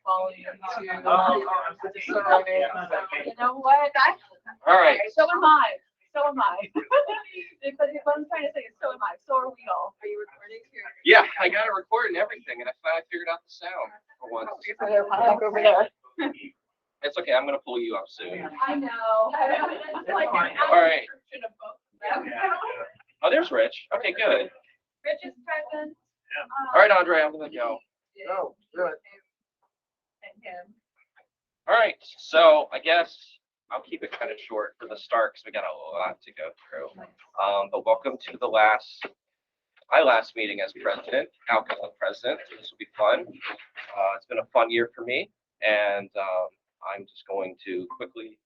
falling into sorority. You know what? All right. So am I. So am I. But what I'm trying to say is, so am I. So are we all. Are you recording here? Yeah, I got it recorded and everything, and I finally figured out the sound for once. Back over there. It's okay. I'm gonna pull you up soon. I know. All right. Oh, there's Rich. Okay, good. Rich is present. All right, Andre, I'm gonna go. Oh, good. And him. All right, so I guess I'll keep it kind of short for the start because we got a lot to go through. But welcome to my last meeting as president, outgoing president. This will be fun. It's been a fun year for me, and I'm just going to quickly.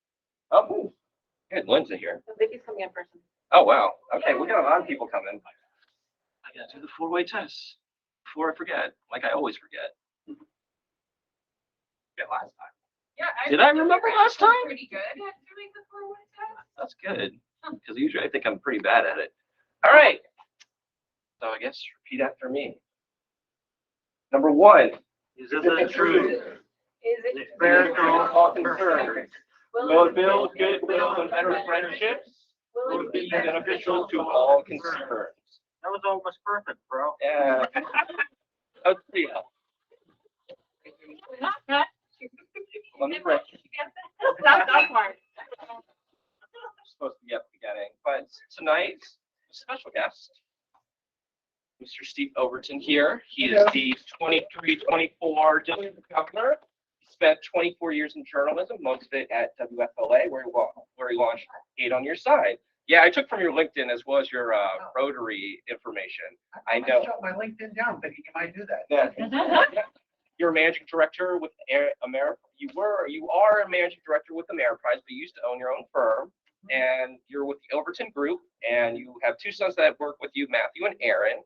Oh, good, Lynn's here. Vicky's coming in person. Oh wow. Okay, we got a lot of people coming. I gotta do the 4-way test before I forget, like I always forget. Yeah, last time. Yeah. Did I remember last time? Pretty good at doing the 4-way test. That's good, because usually I think I'm pretty bad at it. All right. So I guess repeat after me. Number 1. Is this the truth? Is it Fair true? All concerned. Will it build goodwill and better friendships? Will Will it it be beneficial to all concerned? That was almost perfect, bro. Yeah. Let's see. Let me break. That's part. Supposed to be at the beginning, but tonight, a special guest, Mr. Steve Overton here. He is the 23-24 District Governor. He spent 24 years in journalism, most of it at WFLA, where he launched 8 on Your Side. Yeah, I took from your LinkedIn as well as your Rotary information. I know. I shut my LinkedIn down thinking you might do that. Yeah. You're a managing director with Ameriprise. You are a managing director with Ameriprise, but you used to own your own firm. And you're with the Overton Group, and you have 2 sons that work with you, Matthew and Aaron.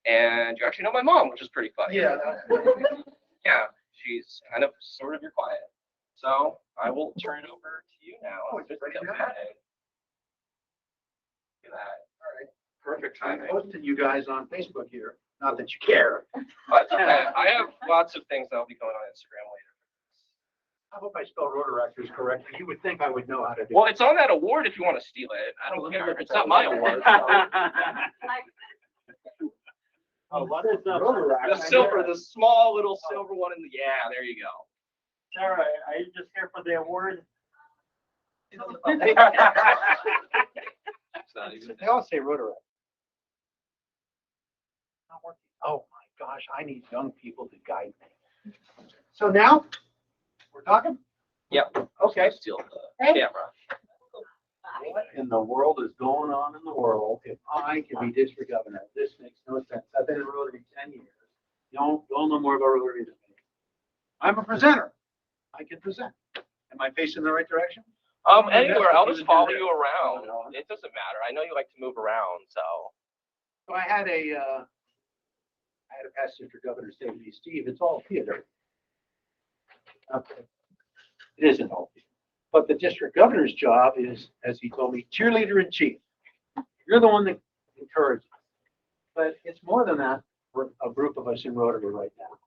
And you actually know my mom, which is pretty funny. Yeah. Yeah, she's kind of sort of your client. So I will turn it over to you now. Oh, it's ready Look now? at that. All right. Perfect I'm timing. posting you guys on Facebook here. Not that you care. But okay, I have lots of things that'll be going on Instagram later. I hope I spelled Rotaractors correctly. You would think I would know how to do Well, it's on that award if you want to steal it. I don't care. It's not my award. Oh, what is the The silver, the small little silver one in the, yeah, there you go. Sarah, are you just here for the award? It's not even. They all say Rotaract. Not working. Oh my gosh, I need young people to guide me. So now, we're talking? Yep. Okay. Steal the camera. What in the world is going on in the world if I can be district governor? This makes no sense. I've been in Rotary 10 years. You'll know more about Rotary than me. I'm a presenter. I can present. Am I facing the right direction? Anywhere, I'll just follow you around. It doesn't matter. I know you like to move around, so. So I had a past district governor say to me, Steve, it's all theater. Okay. It isn't all theater. But the district governor's job is, as he told me, cheerleader in chief. You're the one that encourages. But it's more than that for a group of us in Rotary right now.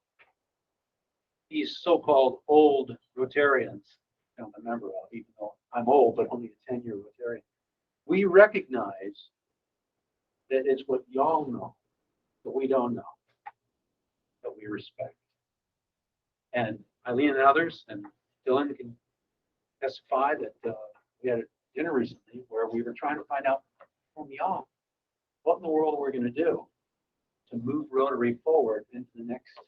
These so-called old Rotarians, I don't remember of, even though I'm old, but only a 10-year Rotarian. We recognize that it's what y'all know, that we don't know, that we respect. And Eileen and others, and Dylan can testify that we had a dinner recently where we were trying to find out from y'all what in the world we're going to do to move Rotary forward into the next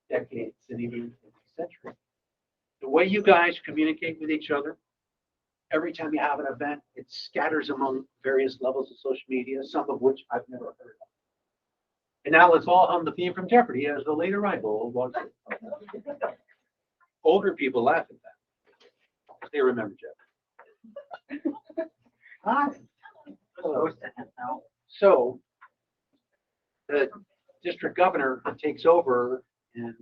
decades and even into the next century. The way you guys communicate with each other, every time you have an event, it scatters among various levels of social media, some of which I've never heard of. And now let's all hum the theme from Jeopardy as the late arrival was. Older people laugh at that. They remember Jeopardy. Hi. So the district governor takes over in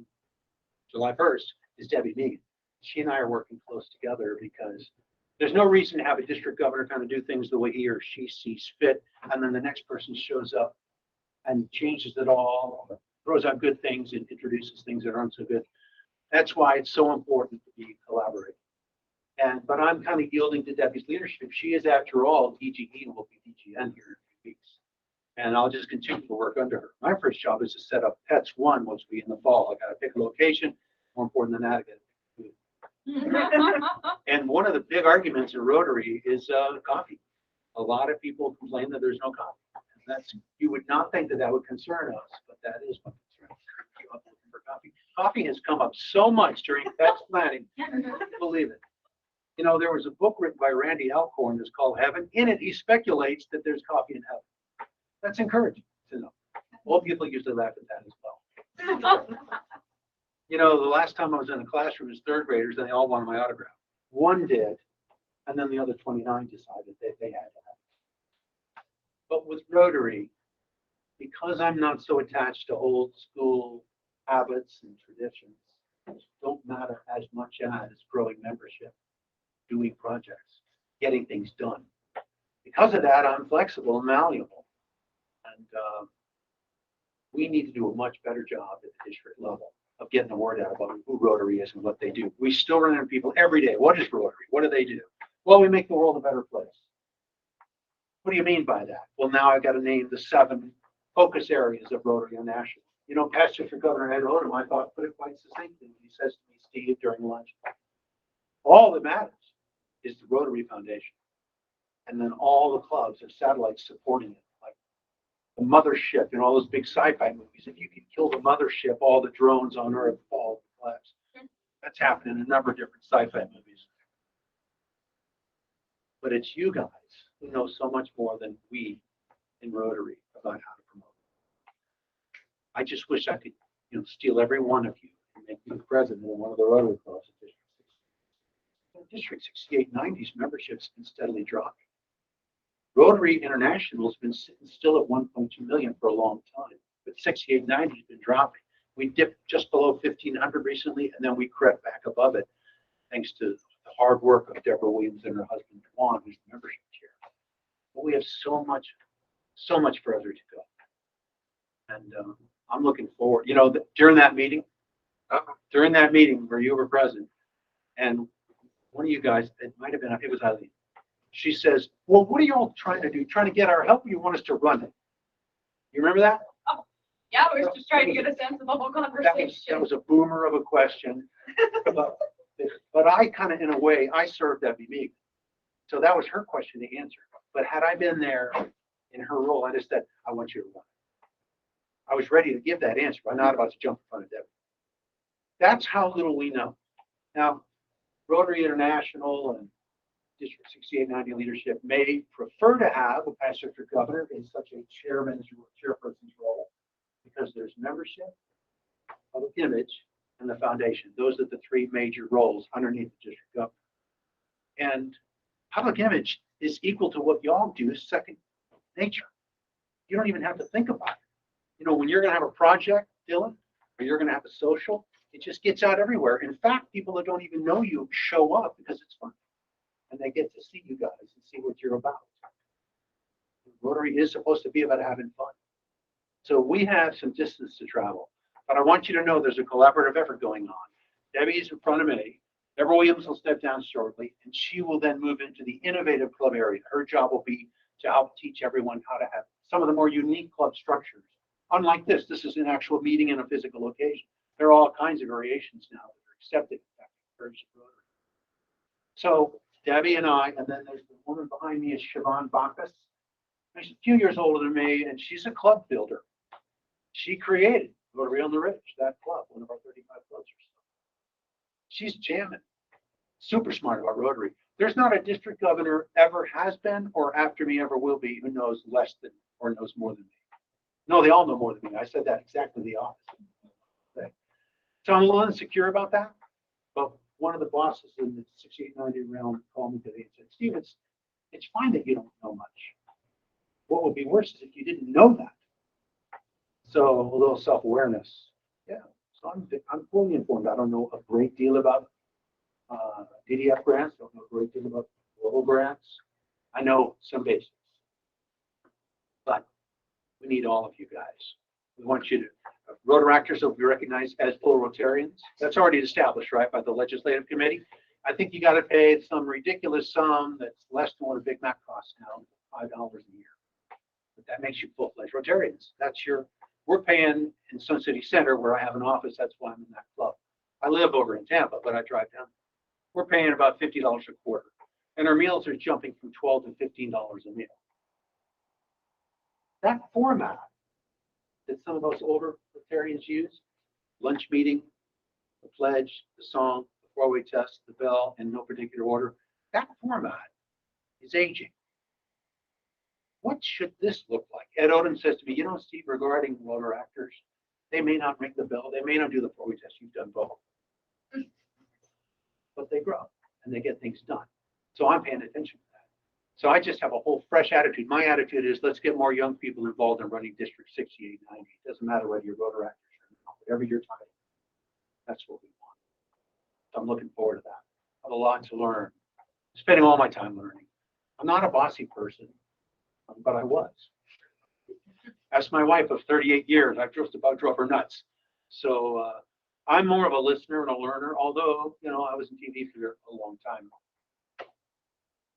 July 1st is Debbie Megan. She and I are working close together because there's no reason to have a district governor kind of do things the way he or she sees fit, and then the next person shows up and changes it all, throws out good things and introduces things that aren't so good. That's why it's so important to be collaborating. But I'm kind of yielding to Debbie's leadership. She is, after all, DGE and will be DGN here in a few weeks. And I'll just continue to work under her. My first job is to set up PETS 1, which will be in the fall. I got to pick a location. More important than that, I got to pick food. And one of the big arguments in Rotary is coffee. A lot of people complain that there's no coffee. And that's, you would not think that that would concern us, but that is what concerns us. For coffee. Coffee has come up so much during PETS planning. Believe it. You know, there was a book written by Randy Alcorn that's called Heaven. In it, he speculates that there's coffee in heaven. That's encouraging to know. All people usually laugh at that as well. You know, the last time I was in a classroom as third graders, and they all wanted my autograph. One did, and then the other 29 decided that they had to have it. But with Rotary, because I'm not so attached to old school habits and traditions, which don't matter as much as growing membership, doing projects, getting things done. Because of that, I'm flexible and malleable. And we need to do a much better job at the district level of getting the word out about who Rotary is and what they do. We still run into people every day. What is Rotary? What do they do? Well, we make the world a better place. What do you mean by that? Well, now I've got to name the 7 focus areas of Rotary on national. You know, past District Governor-Elect Overton, I thought, put it quite succinctly. He says to me, Steve, during lunch, all that matters is the Rotary Foundation. And then all the clubs and satellites supporting it, like the mothership and all those big sci-fi movies. If you could kill the mothership, all the drones on Earth fall collapse. That's happened in a number of different sci-fi movies. But it's you guys who know so much more than we in Rotary about how to promote it. I just wish I could, steal every one of you and make you the president of one of the Rotary clubs at District 6890's membership's been steadily dropping. Rotary International has been sitting still at 1.2 million for a long time, but 6890 has been dropping. We dipped just below 1,500 recently, and then we crept back above it, thanks to the hard work of Deborah Williams and her husband, Juan, who's the membership chair. But we have so much further to go. And I'm looking forward, during that meeting where you were present, and one of you guys, it might have been, it was Eileen. She says, well, what are you all trying to do? Trying to get our help, or you want us to run it? You remember that? Oh, yeah, we were just trying to get a sense of the whole conversation. That was a boomer of a question. But I kind of, in a way, I served Debbie Meek. So that was her question to answer. But had I been there in her role, I just said, I want you to run it. I was ready to give that answer, but I'm not about to jump in front of Debbie. That's how little we know. Now, Rotary International and District 6890 leadership may prefer to have a past district governor in such a chairman's or chairperson's role, because there's membership, public image, and the foundation. Those are the 3 major roles underneath the district governor. And public image is equal to what y'all do, second nature. You don't even have to think about it. When you're going to have a project, Dylan, or you're going to have a social, it just gets out everywhere. In fact, people that don't even know you show up because it's fun. And they get to see you guys and see what you're about. Rotary is supposed to be about having fun. So we have some distance to travel. But I want you to know there's a collaborative effort going on. Debbie's in front of me. Deborah Williams will step down shortly, and she will then move into the innovative club area. Her job will be to help teach everyone how to have some of the more unique club structures. Unlike this is an actual meeting in a physical location. There are all kinds of variations now that are accepted. So Debbie and I, and then there's the woman behind me is Siobhan Bacchus. She's a few years older than me, and she's a club builder. She created Rotary on the Ridge, that club, one of our 35 clubs or so. She's jamming, super smart about Rotary. There's not a district governor ever has been or after me ever will be who knows less than or knows more than me. No, they all know more than me. I said that exactly the opposite. Okay. So I'm a little insecure about that, but one of the bosses in the 6890 realm called me today and said, Steve, it's fine that you don't know much. What would be worse is if you didn't know that. So a little self-awareness. Yeah, so I'm fully informed. I don't know a great deal about DDF grants. I don't know a great deal about global grants. I know some basics. But we need all of you guys. We want you to Rotaractors will be recognized as full Rotarians. That's already established, right, by the legislative committee. I think you got to pay some ridiculous sum that's less than what a Big Mac costs now, $5 a year. But that makes you full-fledged Rotarians. We're paying in Sun City Center where I have an office. That's why I'm in that club. I live over in Tampa, but I drive down. We're paying about $50 a quarter. And our meals are jumping from $12 to $15 a meal. That format that some of those older Rotarians use, lunch meeting, the pledge, the song, the four-way test, the bell, in no particular order, that format is aging. What should this look like? Ed Odom says to me, you know, Steve, regarding Rotaractors, they may not ring the bell, they may not do the four-way test, you've done both. But they grow and they get things done. So I'm paying attention to that. So I just have a whole fresh attitude. My attitude is let's get more young people involved in running District 68, 90. It doesn't matter whether you're Rotaractors or not, whatever your title. That's what we want. So I'm looking forward to that. I have a lot to learn. I'm spending all my time learning. I'm not a bossy person, but I was. Ask my wife of 38 years. I've just about drove her nuts. So I'm more of a listener and a learner, although, you know, I was in TV for a long time.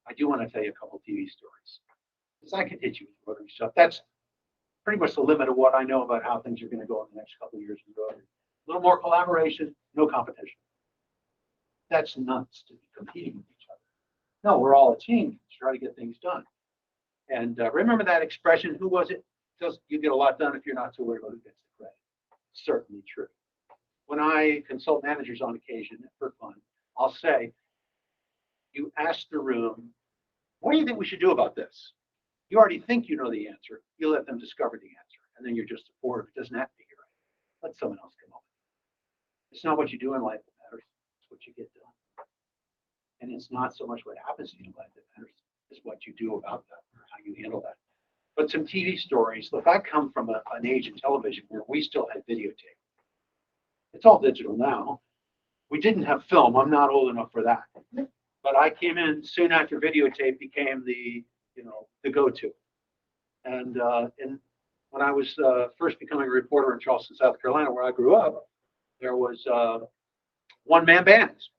I do want to tell you a couple TV stories. Because I could hit you with Rotary stuff. That's pretty much the limit of what I know about how things are going to go in the next couple of years in Rotary. A little more collaboration, no competition. That's nuts to be competing with each other. No, we're all a team to try to get things done. And remember that expression, who was it? You get a lot done if you're not so worried about who gets the credit. Certainly true. When I consult managers on occasion for fun, I'll say, you ask the room, what do you think we should do about this? You already think you know the answer. You let them discover the answer. And then you're just supportive. It doesn't have to be right. Let someone else come up. It's not what you do in life that matters. It's what you get done. And it's not so much what happens to you in life that matters. It's what you do about that or how you handle that. But some TV stories. Look, I come from an age in television where we still had videotape. It's all digital now. We didn't have film. I'm not old enough for that. But I came in soon after videotape became the go-to. And when I was first becoming a reporter in Charleston, South Carolina, where I grew up, there was one-man bands.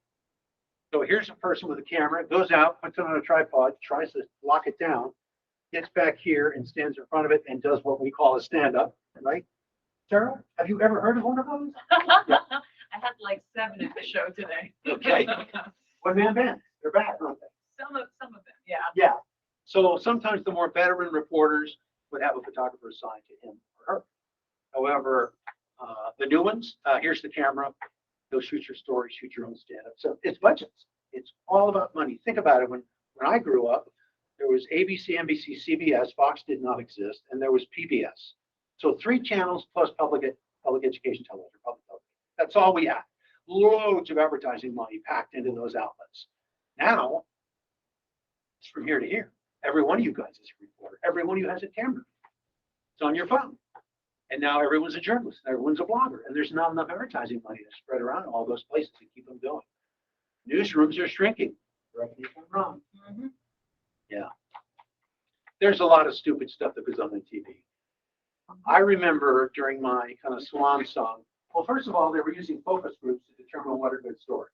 So here's a person with a camera, goes out, puts it on a tripod, tries to lock it down, gets back here and stands in front of it and does what we call a stand-up, right? Sarah, have you ever heard of one of those? Yeah. I had like 7 at the show today. Okay. One-man band. They're back, aren't they? Some of them, yeah. Yeah. So sometimes the more veteran reporters would have a photographer assigned to him or her. However, the new ones, here's the camera. Go shoot your story, shoot your own stand-up. So it's budgets. It's all about money. Think about it. When I grew up, there was ABC, NBC, CBS, Fox did not exist, and there was PBS. So 3 channels plus public education television. That's all we had. Loads of advertising money packed into those outlets. Now, it's from here to here. Every one of you guys is a reporter. Every one of you has a camera. It's on your phone. And now everyone's a journalist. Everyone's a blogger. And there's not enough advertising money to spread around all those places to keep them going. Newsrooms are shrinking. Correct me if I'm wrong. Mm-hmm. Yeah. There's a lot of stupid stuff that goes on TV. I remember during my kind of swan song, well, first of all, they were using focus groups to determine what are good stories.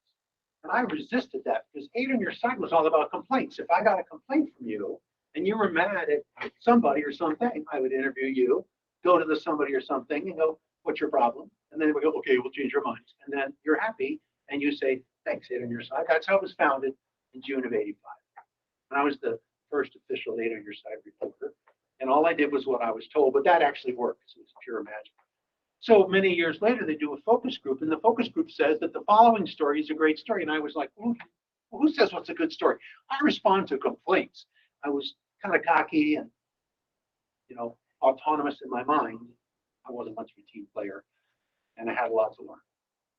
And I resisted that because 8 on Your Side was all about complaints. If I got a complaint from you and you were mad at somebody or something, I would interview you, go to the somebody or something and go, what's your problem? And then we go, okay, we'll change your minds. And then you're happy and you say, thanks, 8 on Your Side. That's how it was founded in June of '85. And I was the first official 8 on Your Side reporter. And all I did was what I was told, but that actually worked. It was pure magic. So many years later, they do a focus group, and the focus group says that the following story is a great story. And I was like, who says what's a good story? I respond to complaints. I was kind of cocky and, autonomous in my mind. I wasn't much of a team player, and I had a lot to learn.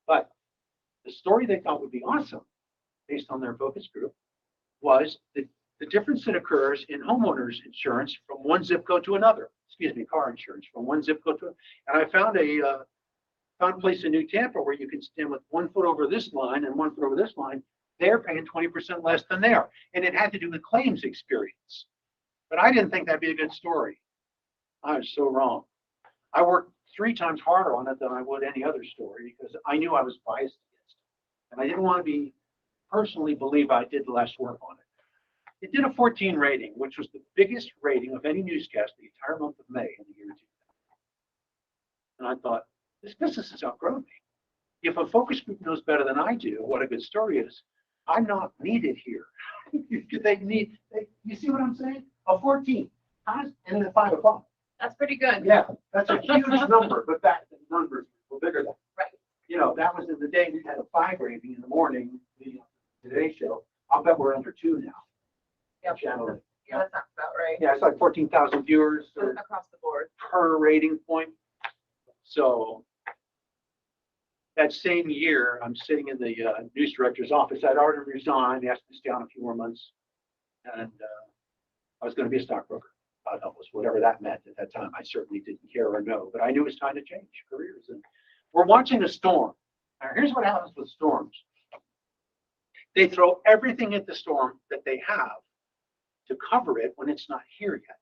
But the story they thought would be awesome, based on their focus group, was the difference that occurs in homeowners insurance from one zip code to another. Car insurance from one zip code to another. And I found a place in New Tampa where you can stand with 1 foot over this line and 1 foot over this line. They're paying 20% less than they are. And it had to do with claims experience. But I didn't think that'd be a good story. I was so wrong. I worked 3 times harder on it than I would any other story because I knew I was biased against it. And I didn't want to be personally believe I did less work on it. It did a 14 rating, which was the biggest rating of any newscast the entire month of May in the year 2000. And I thought, this business has outgrown me. If a focus group knows better than I do what a good story is, I'm not needed here. You see what I'm saying? A 14, and then a 5 o'clock. That's pretty good. Yeah, that's a huge number, but back then numbers were bigger than. Right. You know, that was in the day we had a 5 rating in the morning, the Today Show. I'll bet we're under 2 now. Yep. Channel. Yeah, that sounds about right. Yeah, it's like 14,000 viewers Across the board. per rating point. So that same year, I'm sitting in the news director's office. I'd already resigned, asked to stay on a few more months. And I was going to be a stockbroker. God help us, whatever that meant at that time. I certainly didn't care or know, but I knew it was time to change careers. And we're watching a storm. Now, here's what happens with storms. They throw everything at the storm that they have to cover it when it's not here yet.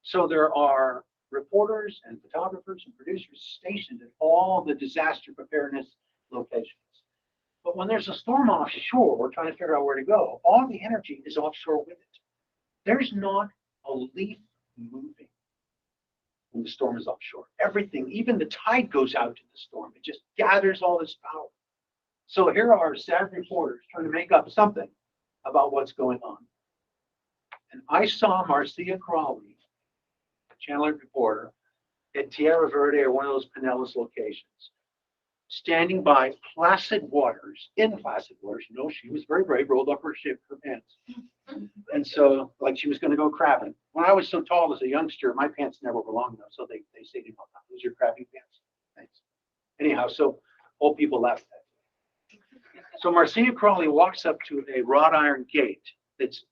So there are reporters and photographers and producers stationed at all the disaster preparedness locations. But when there's a storm offshore, we're trying to figure out where to go. All the energy is offshore with it. There's not a leaf moving when the storm is offshore. Everything, even the tide goes out to the storm. It just gathers all this power. So here are sad reporters trying to make up something about what's going on. And I saw Marcia Crawley, a Channel 8 reporter, at Tierra Verde or one of those Pinellas locations, standing by placid waters, in placid waters. You know, she was very brave, rolled up her pants. And so, like she was going to go crabbing. When I was so tall as a youngster, my pants never were long enough. So they say to me, "Those are your crabbing pants." Thanks. Anyhow, so old people laughed at me. So Marcia Crawley walks up to a wrought iron gate that's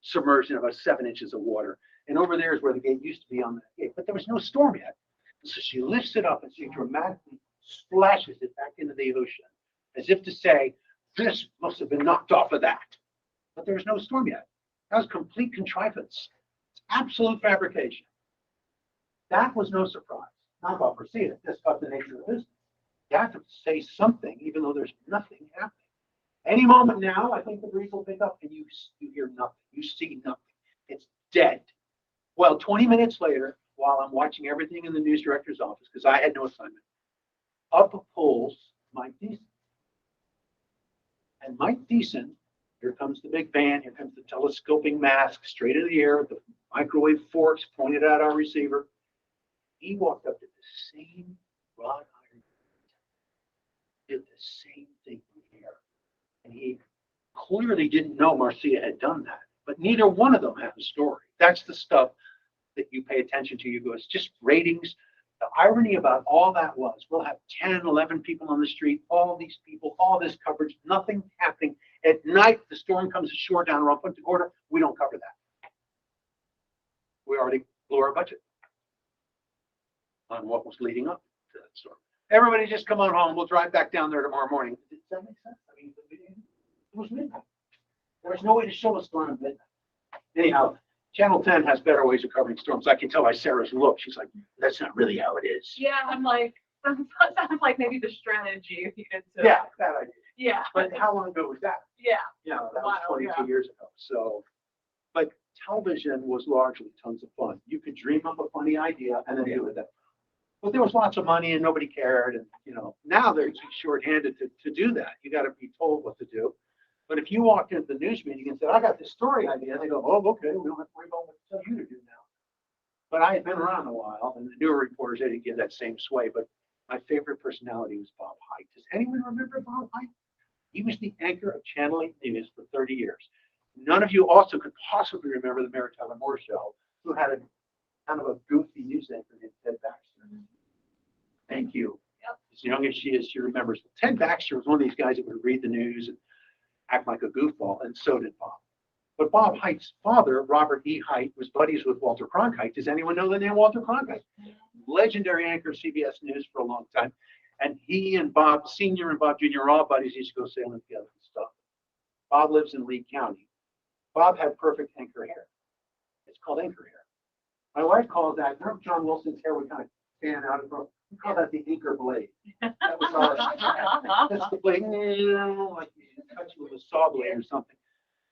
submerged in about 7 inches of water. And over there is where the gate used to be on that gate. But there was no storm yet. So she lifts it up and she dramatically splashes it back into the ocean, as if to say, this must have been knocked off of that. But there was no storm yet. That was complete contrivance. It's absolute fabrication. That was no surprise. Not about Marcia, just about the nature of the business. You have to say something, even though there's nothing happening. Any moment now, I think the breeze will pick up and you hear nothing. You see nothing. It's dead. Well, 20 minutes later, while I'm watching everything in the news director's office, because I had no assignment, up pulls Mike Deason. And Mike Deason, here comes the big van, here comes the telescoping mask, straight into the air, the microwave forks pointed at our receiver. He walked up to the same wrought iron, did the same thing here. And he clearly didn't know Marcia had done that, but neither one of them had a story. That's the stuff that you pay attention to. You go, it's just ratings. The irony about all that was, we'll have 10, 11 people on the street, all these people, all this coverage, nothing happening. At night, the storm comes ashore down around Punta Gorda. We don't cover that. We already blew our budget on what was leading up to that storm. Everybody just come on home. We'll drive back down there tomorrow morning. Does that make sense? I mean, it was midnight. There was no way to show a storm at midnight. Anyhow, Channel 10 has better ways of covering storms. I can tell by Sarah's look. She's like, that's not really how it is. Yeah, I'm like, sounds like maybe the strategy needed to. Yeah, that idea. Yeah. But how long ago was that? Yeah. Yeah, that Wow, was 22 yeah. years ago. So, but television was largely tons of fun. You could dream up a funny idea and then do it. But there was lots of money and nobody cared. And, you know, now they're shorthanded to do that. You got to be told what to do. But if you walked into the news meeting and said, I got this story idea, they go, oh, okay, we don't have to worry about what to tell you to do now. But I had been around a while, and the newer reporters, they didn't give that same sway. But my favorite personality was Bob Hite. Does anyone remember Bob Hite? He was the anchor of Channel 8 News for 30 years. None of you also could possibly remember the Mary Tyler Moore Show, who had a kind of a goofy news anchor named Ted Baxter. Thank you. Yep. As young as she is, she remembers. Ted Baxter was one of these guys that would read the news and act like a goofball, and so did Bob. But Bob Hite's father, Robert E. Hite, was buddies with Walter Cronkite. Does anyone know the name Walter Cronkite? Legendary anchor of CBS News for a long time. And he and Bob Sr. and Bob Jr. are all buddies. He used to go sailing together and stuff. Bob lives in Lee County. Bob had perfect anchor hair. It's called anchor hair. My wife calls that, remember John Wilson's hair would kind of fan out of front. We call that the anchor blade. That was our, that's the blade, like you touch it with a saw blade or something.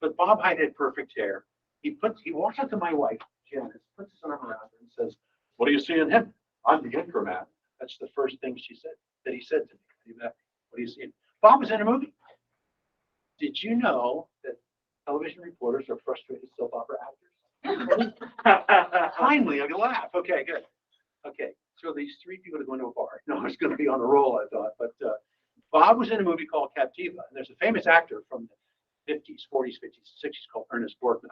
But Bob Hyde had perfect hair. He walks up to my wife, Janice, puts his arm around her and says, "What do you see in him?" "I'm the anchor man." That's the first thing that he said to me. "What do you see?" Bob was in a movie. Did you know that television reporters are frustrated soap opera actors? Finally, I can laugh. Okay, good. Okay, so these three people are going to a bar. No, I was going to be on a roll, I thought. But Bob was in a movie called Captiva. And there's a famous actor from the 50s, 40s, 50s, 60s called Ernest Borgnine.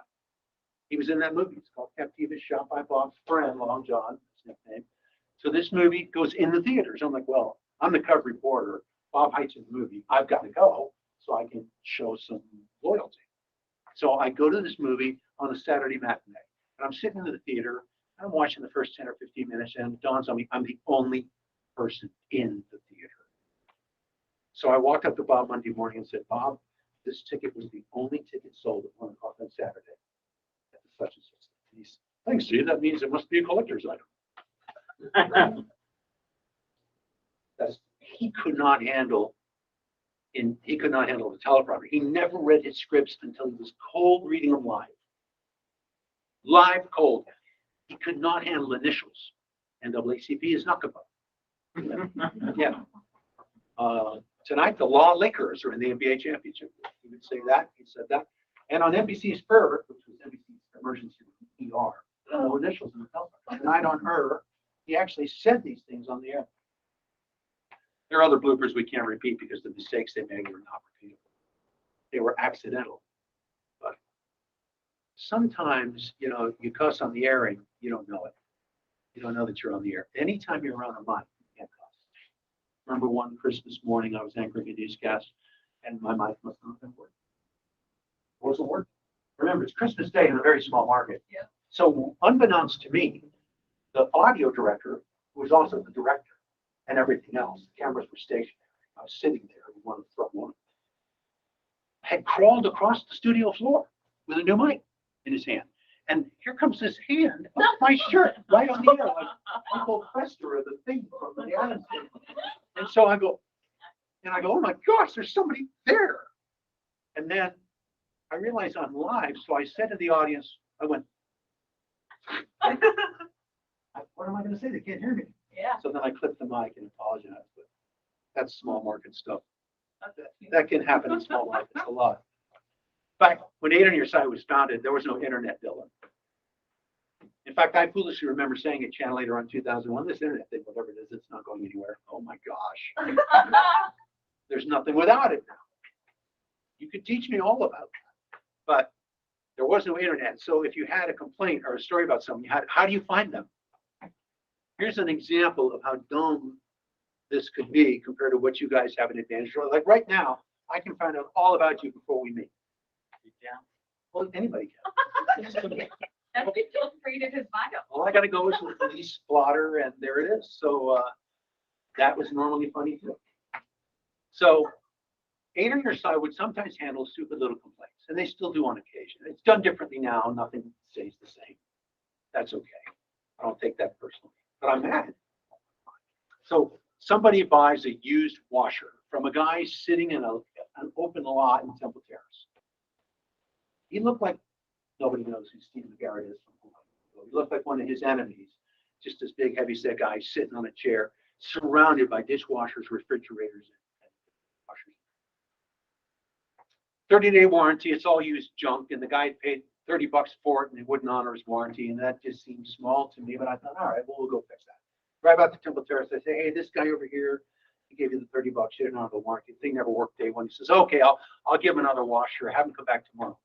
He was in that movie. It's called Captiva, shot by Bob's friend, Long John, his nickname. So this movie goes in the theaters. I'm like, well, I'm the cub reporter. Bob Hyde's in the movie. I've got to go so I can show some loyalty. So I go to this movie on a Saturday matinee. And I'm sitting in the theater. I'm watching the first 10 or 15 minutes, and it dawns on me I'm the only person in the theater. So I walked up to Bob Monday morning and said, "Bob, this ticket was the only ticket sold at 1 o'clock on Saturday at the such and such." And he said, "Thanks, Steve. That means it must be a collector's item." He could not handle the teleprompter. He never read his scripts until he was cold reading them live. Live cold. He could not handle initials. NAACP is Knucklepuck. Yeah. Tonight, the Law Lakers are in the NBA championship. He would say that. He said that. And on NBC's Her, which was NBC's emergency ER, no initials in the teleprompter. Tonight on Her, he actually said these things on the air. There are other bloopers we can't repeat because the mistakes they made were not repeatable. They were accidental. But sometimes, you cuss on the air and you don't know it. You don't know that you're on the air. Anytime you're around a mic, you can't cuss. Remember one Christmas morning, I was anchoring a newscast and my mic must not have been working. It wasn't working. Remember, it's Christmas Day in a very small market. Yeah. So unbeknownst to me, the audio director, who was also the director and everything else, the cameras were stationary. I was sitting there in one of the front one, had crawled across the studio floor with a new mic in his hand. And here comes this hand up my shirt, right on the air, like Uncle Fester or the thing from the Adams Family. And so I go, oh my gosh, there's somebody there. And then I realized I'm live, so I said to the audience, I went, what am I going to say? They can't hear me. Yeah. So then I clipped the mic and apologized, but that's small market stuff. That can happen in small markets a lot. In fact, when 8 on Your Side was founded, there was no internet, Dylan. In fact, I foolishly remember saying at Channel 8 around 2001, this internet thing, whatever it is, it's not going anywhere. Oh my gosh. There's nothing without it now. You could teach me all about that, but there was no internet. So if you had a complaint or a story about something, how do you find them? Here's an example of how dumb this could be compared to what you guys have an advantage for. Like right now, I can find out all about you before we meet. Yeah. Well, anybody can. That's feel free to his bio. All I got to go is with the police blotter, and there it is. So that was normally funny too. So 8 on Your Side would sometimes handle stupid little complaints, and they still do on occasion. It's done differently now. Nothing stays the same. That's okay. I don't take that personally, but I'm mad. So somebody buys a used washer from a guy sitting in an open lot in Temple Terrace. He looked like nobody knows who Steve McGarrett is from Hawaii. He looked like one of his enemies, just this big, heavy-set guy sitting on a chair, surrounded by dishwashers, refrigerators, and washers. 30-day warranty. It's all used junk, and the guy paid $30 for it, and he wouldn't honor his warranty, and that just seemed small to me. But I thought, all right, well, we'll go fix that. Drive out to Temple Terrace. I say, hey, this guy over here, he gave you the $30. You didn't honor the warranty. The thing never worked day one. He says, okay, I'll give him another washer. Have him come back tomorrow.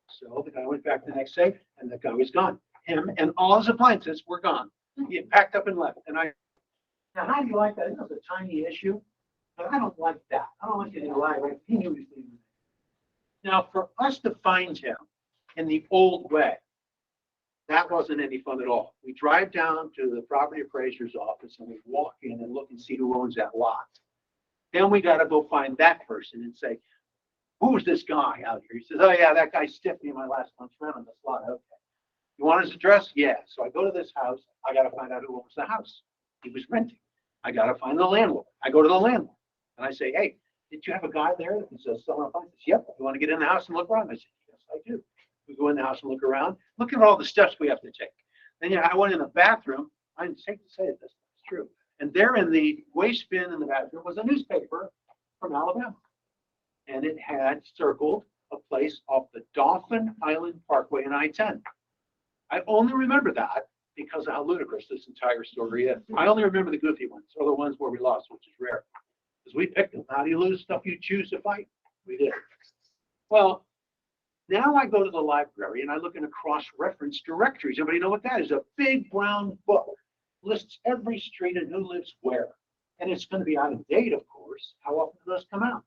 So the guy went back the next day, and the guy was gone. Him and all his appliances were gone. He had packed up and left. And now how do you like that? It was a tiny issue, but I don't like that. I don't like it in a lie. Right? He knew he was leaving. Now, for us to find him in the old way, that wasn't any fun at all. We drive down to the property appraiser's office, and we walk in and look and see who owns that lot. Then we got to go find that person and say, who's this guy out here? He says, oh, yeah, that guy stiffed me in my last lunch round on this lot. Okay. You want his address? Yeah. So I go to this house. I got to find out who owns the house. He was renting. I got to find the landlord. I go to the landlord and I say, hey, did you have a guy there that was selling appliances? Yep. You want to get in the house and look around? I said, yes, I do. We go in the house and look around. Look at all the steps we have to take. Then I went in the bathroom. I hate to say this, it's true. And there in the waste bin in the bathroom was a newspaper from Alabama. And it had circled a place off the Dauphin Island Parkway in I-10. I only remember that because of how ludicrous this entire story is. I only remember the goofy ones, or the ones where we lost, which is rare. Because we picked them. How do you lose stuff you choose to fight? We did. Well, now I go to the library and I look in a cross-reference directories. Everybody know what that is? A big brown book. Lists every street and who lives where. And it's going to be out of date, of course. How often do those come out?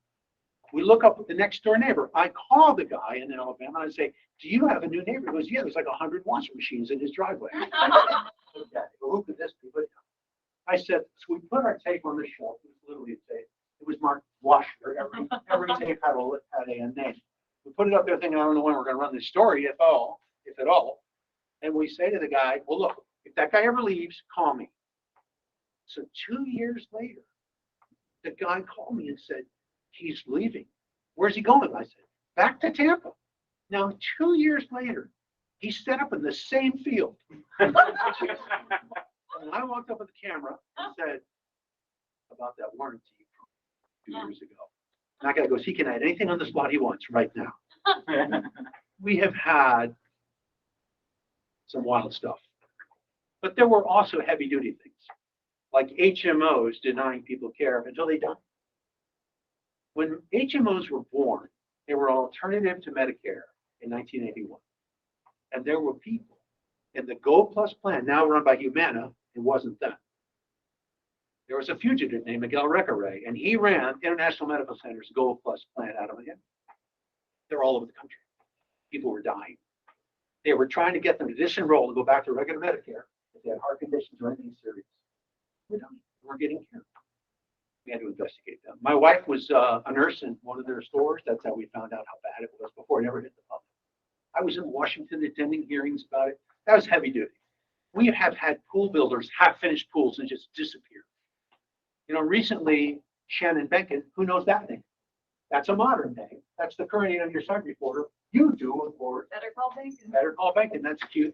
We look up at the next door neighbor. I call the guy in Alabama and I say, do you have a new neighbor? He goes, yeah, there's like 100 washing machines in his driveway. Okay, well, who could this be? But I said, so we put our tape on the shelf. It was literally a tape. It was marked washer. Every tape had a name. We put it up there thinking, I don't know when we're going to run this story, if at all. And we say to the guy, well, look, if that guy ever leaves, call me. So 2 years later, the guy called me and said, he's leaving. Where's he going? I said, back to Tampa. Now, 2 years later, he's set up in the same field. And I walked up with the camera and said, about that warranty from 2 years ago. And that guy goes, he can add anything on the spot he wants right now. We have had some wild stuff. But there were also heavy duty things, like HMOs denying people care until they died. When HMOs were born, they were an alternative to Medicare in 1981. And there were people in the Go Plus plan, now run by Humana, it wasn't that. There was a fugitive named Miguel Recaray, and he ran International Medical Center's Go Plus plan out of Miami. They're all over the country. People were dying. They were trying to get them to disenroll and go back to regular Medicare if they had heart conditions or anything serious. We're dying. We're getting care. We had to investigate them. My wife was a nurse in one of their stores. That's how we found out how bad it was before it ever hit the public. I was in Washington attending hearings about it. That was heavy duty. We have had pool builders half-finished pools and just disappear. You know, recently, Shannon Benkin, who knows that name? That's a modern name. That's the current 8 on your side reporter. You do, of course. Better call Bacon. Better call Benkin. That's cute.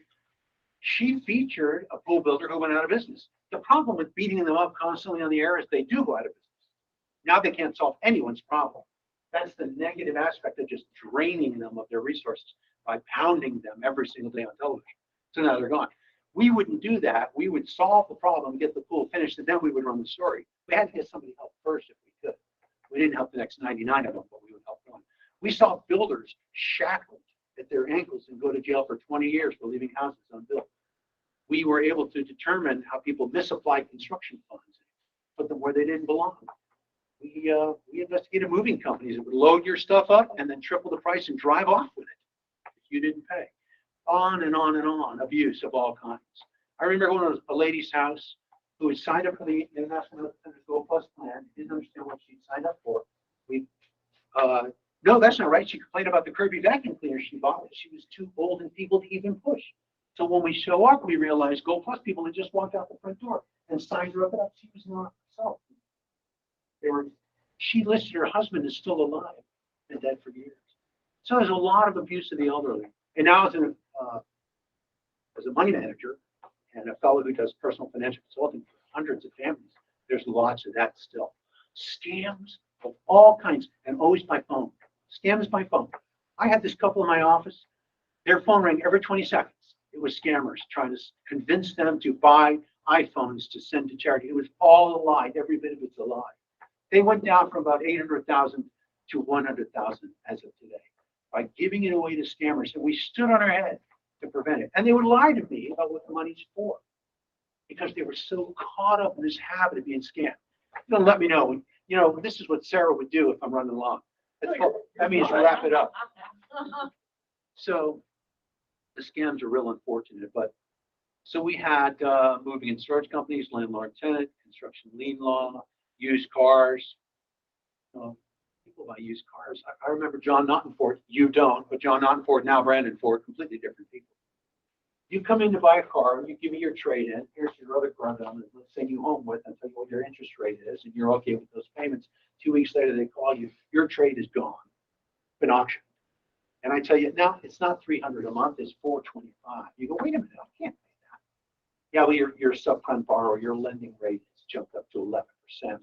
She featured a pool builder who went out of business. The problem with beating them up constantly on the air is they do go out of business. Now they can't solve anyone's problem. That's the negative aspect of just draining them of their resources by pounding them every single day on television. So now they're gone. We wouldn't do that. We would solve the problem, get the pool finished, and then we would run the story. We had to get somebody help first if we could. We didn't help the next 99 of them, but we would help one. We saw builders shackled at their ankles and go to jail for 20 years for leaving houses unbuilt. We were able to determine how people misapplied construction funds, put them where they didn't belong. We investigated moving companies that would load your stuff up and then triple the price and drive off with it if you didn't pay. On and on and on, abuse of all kinds. I remember going to a lady's house who had signed up for the International Medical Center's Go Plus plan, didn't understand what she'd signed up for. No, that's not right. She complained about the Kirby vacuum cleaner she bought, but she was too old and feeble to even push. So when we show up, we realize Go Plus people had just walked out the front door and signed her up. She was not herself. She listed her husband as still alive and dead for years. So there's a lot of abuse of the elderly. And now as a money manager and a fellow who does personal financial consulting for hundreds of families, there's lots of that still. Scams of all kinds, and always by phone. Scams by phone. I had this couple in my office. Their phone rang every 20 seconds. It was scammers trying to convince them to buy iPhones to send to charity. It was all a lie. Every bit of it's a lie. They went down from about 800,000 to 100,000 as of today by giving it away to scammers. And we stood on our head to prevent it. And they would lie to me about what the money's for because they were so caught up in this habit of being scammed. They'll let me know, this is what Sarah would do if I'm running along. That means wrap it up. So the scams are real unfortunate. But so we had moving and storage companies, landlord tenant, construction lien law, used cars. People buy used cars. I remember John Naughton Ford. You don't, but John Naughton Ford, now Brandon Ford, completely different people. You come in to buy a car, you give me your trade-in, here's your other car that I'm going to send you home with and tell you what your interest rate is, and you're okay with those payments. 2 weeks later, they call you, your trade is gone, been auctioned. And I tell you, now it's not $300 a month, it's $425. You go, wait a minute, I can't pay that. Yeah, well, your subprime borrower, your lending rate has jumped up to 11%.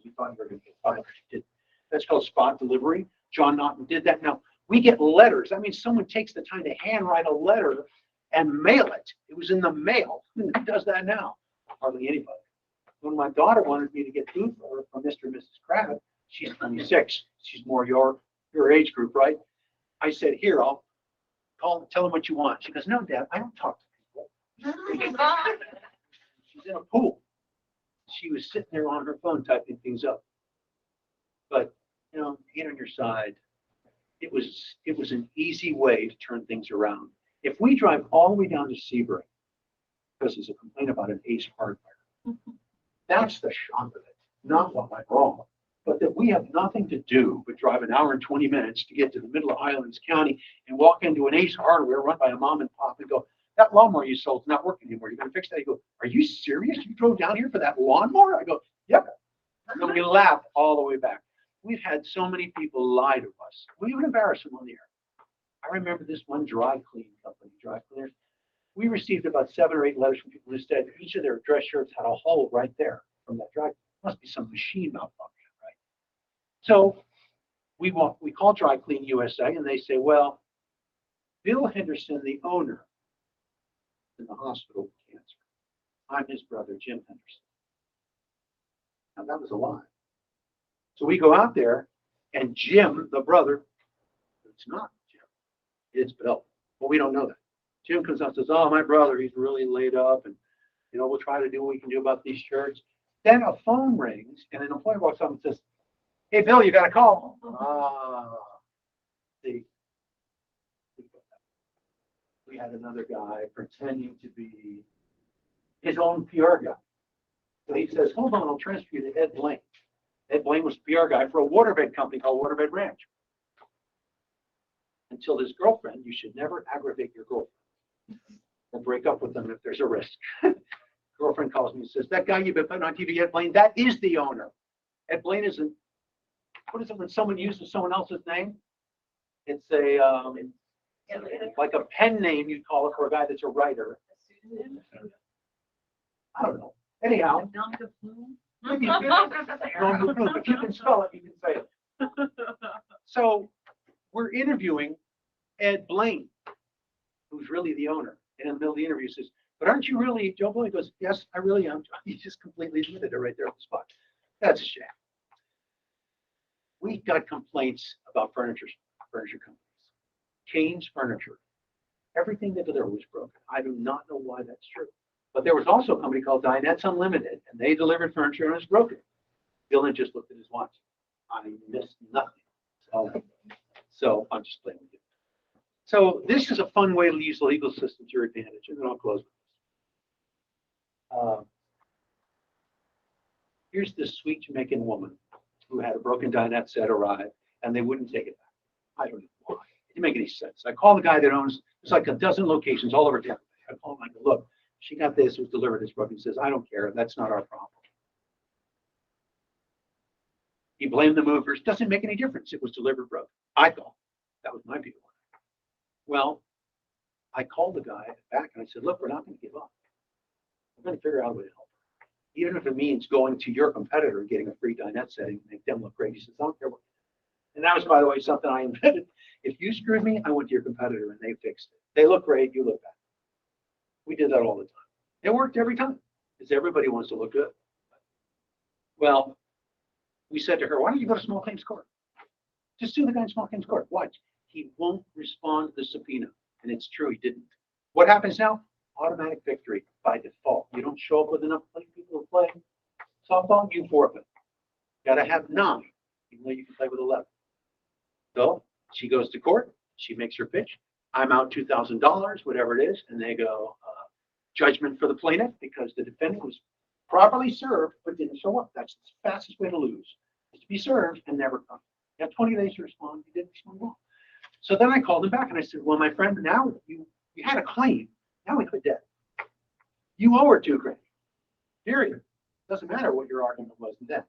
We thought you were going to get 5%. That's called spot delivery. John Naughton did that. Now, we get letters. I mean, someone takes the time to handwrite a letter and mail it. It was in the mail. Who does that now? Hardly anybody. When my daughter wanted me to get food for her from Mr. and Mrs. Kravitz, she's 26. She's more your age group, right? I said, here, I'll call, tell them what you want. She goes, no, Dad, I don't talk to people. She's in a pool. She was sitting there on her phone typing things up. But, you know, being on your side, it was an easy way to turn things around. If we drive all the way down to Sebring, because there's a complaint about an Ace hardware, that's the shock of it, not what went wrong, but that we have nothing to do but drive an hour and 20 minutes to get to the middle of Highlands County and walk into an Ace hardware run by a mom and pop and go, that lawnmower you sold is not working anymore. You're going to fix that? You go, are you serious? You drove down here for that lawnmower? I go, yep. And we laugh all the way back. We've had so many people lie to us. We would embarrass them on the air. I remember this one dry clean company, dry cleaners. We received about 7 or 8 letters from people who said each of their dress shirts had a hole right there from that dry. Must be some machine malfunction, right? So we call Dry Clean USA, and they say, well, Bill Henderson, the owner, is in the hospital with cancer. I'm his brother, Jim Henderson. Now that was a lie. So we go out there, and Jim, the brother, it's not Jim, it's Bill. Well, we don't know that. Jim comes out and says, oh, my brother, he's really laid up, and, you know, we'll try to do what we can do about these shirts. Then a phone rings, and an employee walks up and says, hey, Bill, you got a call. See, we had another guy pretending to be his own PR guy. So he says, hold on, I'll transfer you to Ed Blaine. Ed Blaine was the PR guy for a waterbed company called Waterbed Ranch. Until his girlfriend, you should never aggravate your girlfriend or break up with them if there's a risk. Girlfriend calls me and says, that guy you've been putting on TV, Ed Blaine, that is the owner. Ed Blaine isn't, what is it when someone uses someone else's name? It's a, like a pen name you'd call it for a guy that's a writer. I don't know. Anyhow. If you can spell it, you can say it. So we're interviewing Ed Blaine, who's really the owner. And in the middle of the interview, he says, but aren't you really, Joe Blaine goes, yes, I really am. He just completely admitted it right there on the spot. That's a shame. We got complaints about furniture companies. Kane's Furniture. Everything they delivered was broken. I do not know why that's true. But there was also a company called Dinette's Unlimited, and they delivered furniture and it was broken. Dylan just looked at his watch. I missed nothing. So I'm just playing with you. So this is a fun way to use the legal system to your advantage, and then I'll close with this. Here's this sweet Jamaican woman who had a broken dinette set arrive, and they wouldn't take it back. I don't know why. It didn't make any sense. I called the guy that owns, there's like a dozen locations all over town. I called him, I go, look, she got this, it was delivered as broken. He says, I don't care, that's not our problem. He blamed the movers. Doesn't make any difference. It was delivered broken. I thought that was my view. Well, I called the guy back and I said, look, we're not going to give up. We're going to figure out a way to help her. Even if it means going to your competitor and getting a free dinette setting and make them look great. He says, I don't care what. And that was, by the way, something I invented. If you screwed me, I went to your competitor and they fixed it. They look great, you look bad. We did that all the time. It worked every time because everybody wants to look good. Well, we said to her, why don't you go to small claims court? Just sue the guy in small claims court. Watch. He won't respond to the subpoena. And it's true, he didn't. What happens now? Automatic victory by default. You don't show up with enough people to play softball, you forfeit. Got to have 9, even though you can play with 11. So she goes to court. She makes her pitch. I'm out $2,000, whatever it is. And they go, judgment for the plaintiff because the defendant was properly served but didn't show up. That's the fastest way to lose, is to be served and never come. You have 20 days to respond. You didn't respond well. So then I called him back and I said, well, my friend, now you had a claim. Now we quit debt. You owe her $2,000. Period. Doesn't matter what your argument was then.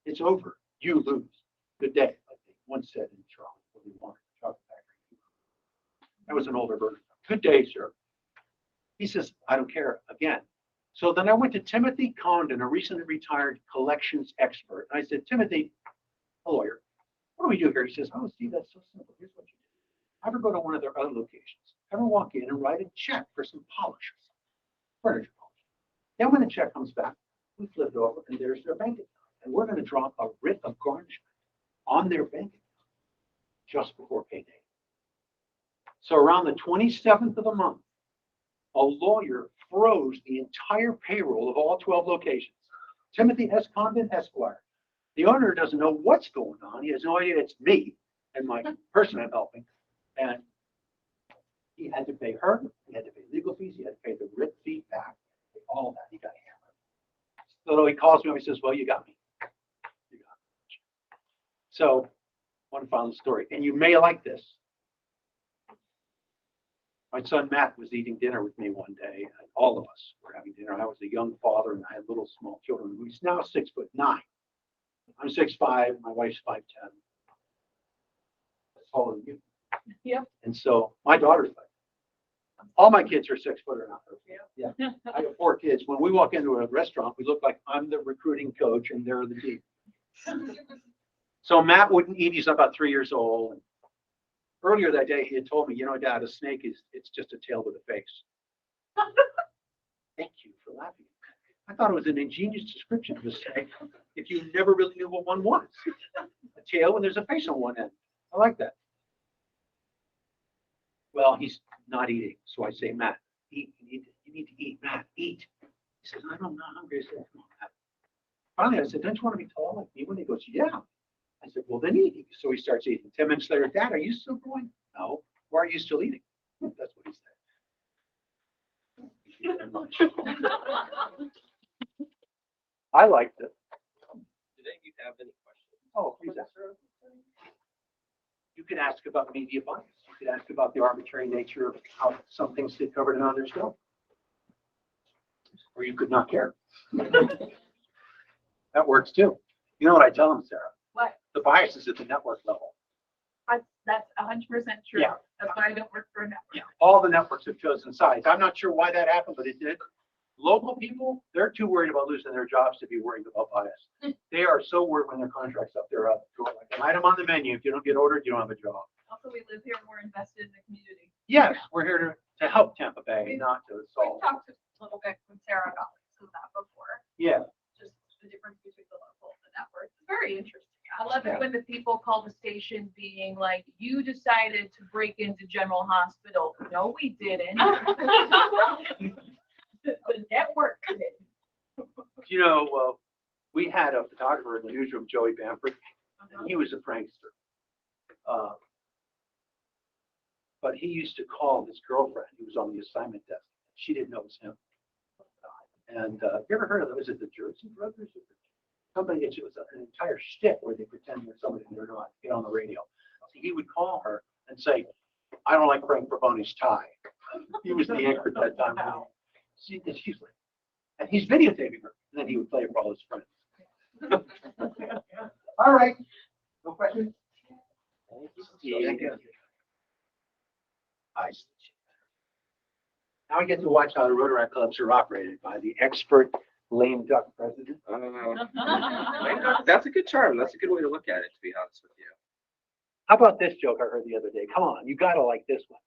It's over. You lose. Good day, like they once said in Charlotte, what we wanted, chocolate factory. That was an older version. Good day, sir. He says, I don't care again. So then I went to Timothy Condon, a recently retired collections expert. And I said, Timothy, a lawyer, what do we do here? He says, oh, Steve, that's so simple. Here's what you do. Ever go to one of their other locations, ever walk in and write a check for some polish, furniture polish. Then when the check comes back, we flip it over and there's their bank account. And we're going to drop a writ of garnishment on their bank account just before payday. So around the 27th of the month, a lawyer froze the entire payroll of all 12 locations. Timothy S. Condon, Esquire. The owner doesn't know what's going on. He has no idea it's me and my person I'm helping. And he had to pay her. He had to pay legal fees. He had to pay the writ fee back. All of that. He got hammered. So he calls me and he says, well, you got me. You got me. So one final story. And you may like this. My son Matt was eating dinner with me one day, and all of us were having dinner. I was a young father, and I had little small children. He's now 6'9". I'm 6'5". My wife's 5'10". That's taller than you. Yep. And so my daughter's like, all my kids are 6 foot or not. Yeah. I have 4 kids. When we walk into a restaurant, we look like I'm the recruiting coach, and they're the team. So Matt wouldn't eat. He's about 3 years old. Earlier that day, he had told me, you know, Dad, a snake it's just a tail with a face. Thank you for laughing. I thought it was an ingenious description of a snake if you never really knew what one was. A tail and there's a face on one end. I like that. Well, he's not eating. So I say, Matt, eat. You need to eat. Matt, eat. He says, I'm not hungry. I said, come on, Matt. Finally, I said, don't you want to be tall like me? When he goes, yeah. I said, well, then eat. So he starts eating. 10 minutes later, Dad, are you still going? No. Why are you still eating? That's what he said. Thank you very much. I liked it. Did any of you have any questions? Oh, please ask. You could ask about media bias. You could ask about the arbitrary nature of how some things get covered and others don't. Or you could not care. That works too. You know what I tell them, Sarah? What? The bias is at the network level. That's 100% true. Yeah. That's why I don't work for a network. Yeah. All the networks have chosen sides. I'm not sure why that happened, but it did. Local people, they're too worried about losing their jobs to be worried about bias. They are so worried when their contract's up there, like an item on the menu. If you don't get ordered, you don't have a job. Also, we live here and we're invested in the community. Yes, we're here to help Tampa Bay, not to We've solve. talked a little bit with Sarah about this and that before. Yeah. Just the difference between the local and the network. It's very interesting. I love it when the people call the station being like, you decided to break into General Hospital. No, we didn't. The network did. You know, we had a photographer in the newsroom, Joey Bamford, and he was a prankster. But he used to call his girlfriend who was on the assignment desk. She didn't know it was him. And you ever heard of it? Was it the Jersey Brothers? Somebody, it was an entire shtick where they pretend they're somebody and they're not, get on the radio. So he would call her and say, I don't like Frank Bravoni's tie. He was the anchor at that time. She's like, and he's videotaping her. And then he would play it for all his friends. All right. No questions? Thank you. Now I get to watch how the Rotaract clubs are operated by the expert lame duck president. That's a good term. That's a good way to look at it, to be honest with you. How about this joke I heard the other day? Come on, you gotta like this one.